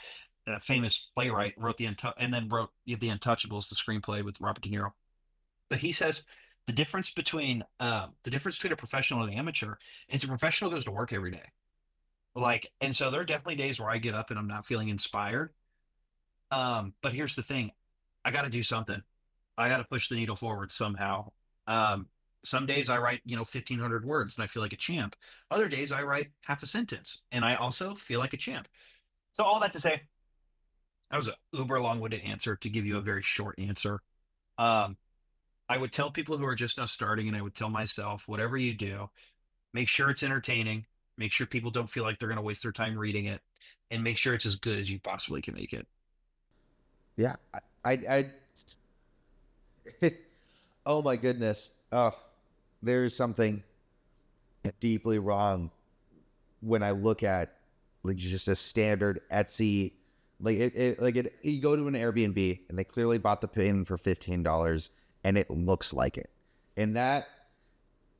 A famous playwright wrote and then wrote The Untouchables, the screenplay with Robert De Niro. But he says the difference between a professional and an amateur is a professional goes to work every day. Like, and so there are definitely days where I get up and I'm not feeling inspired. But here's the thing, I got to do something. I got to push the needle forward somehow. Um, some days I write, 1,500 words and I feel like a champ. Other days I write half a sentence and I also feel like a champ. So all that to say, that was a uber long-winded answer to give you a very short answer. Um, I would tell people who are just now starting, and I would tell myself, whatever you do, make sure it's entertaining, make sure people don't feel like they're going to waste their time reading it, and make sure it's as good as you possibly can make it. Yeah, oh my goodness. Oh, there's something deeply wrong when I look at like just a standard Etsy, you go to an Airbnb and they clearly bought the pin for $15 and it looks like it. And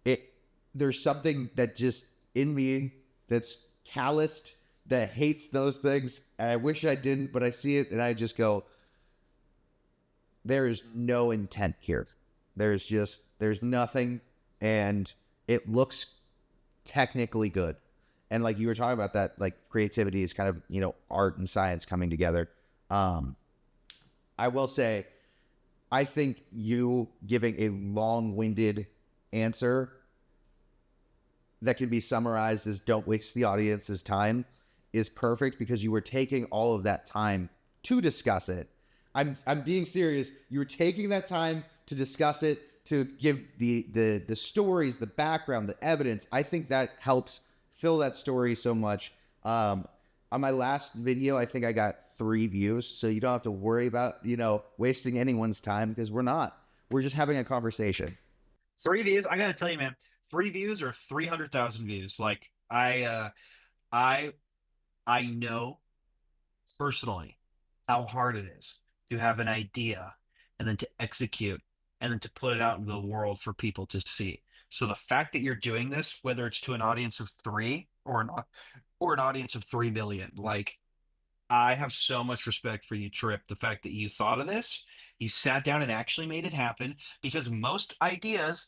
it, there's something that just in me that's calloused, that hates those things. And I wish I didn't, but I see it and I just go, there is no intent here. There's nothing, and it looks technically good. And like you were talking about that, like creativity is kind of, you know, art and science coming together. I will say, I think you giving a long-winded answer that can be summarized as "don't waste the audience's time" is perfect, because you were taking all of that time to discuss it. I'm being serious. You were taking that time to discuss it, to give the stories, the background, the evidence. I think that helps fill that story so much. On my last video, I think I got 3 views, so you don't have to worry about, you know, wasting anyone's time, because we're not. We're just having a conversation. 3 views. I gotta tell you, man, 3 views or 300,000 views. Like I I know personally how hard it is to have an idea and then to execute and then to put it out into the world for people to see. So the fact that you're doing this, whether it's to an audience of 3 or an audience of 3 million, like I have so much respect for you, Tripp. The fact that you thought of this, you sat down and actually made it happen, because most ideas,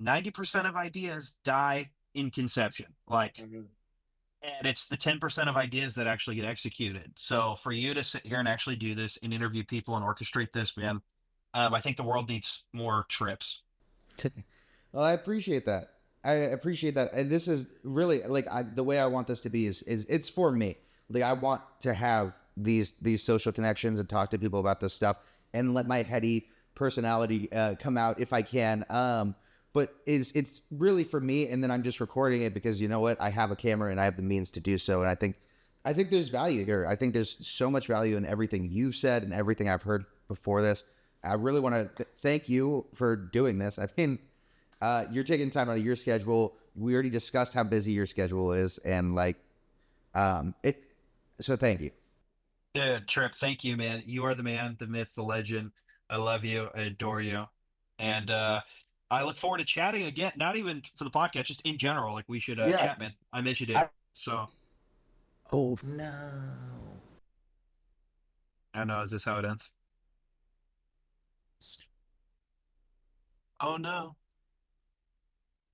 90% of ideas die in conception. Like, and it's the 10% of ideas that actually get executed. So for you to sit here and actually do this and interview people and orchestrate this, man, I think the world needs more Tripps. Well, I appreciate that. I appreciate that. And this is really like the way I want this to be is it's for me. Like I want to have these social connections and talk to people about this stuff and let my heady personality come out if I can. But it's really for me, and then I'm just recording it because, you know what, I have a camera and I have the means to do so. And I think there's value here. I think there's so much value in everything you've said and everything I've heard before this. I really want to thank you for doing this. I mean, you're taking time out of your schedule. We already discussed how busy your schedule is, and like, it. So thank you. Dude, Tripp, thank you, man. You are the man, the myth, the legend. I love you. I adore you. And I look forward to chatting again, not even for the podcast, just in general. Like we should Yeah. chat, man. I miss you, dude. So Oh no. I don't know, is this how it ends? Oh no.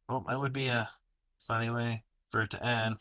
Well, that would be a funny way for it to end.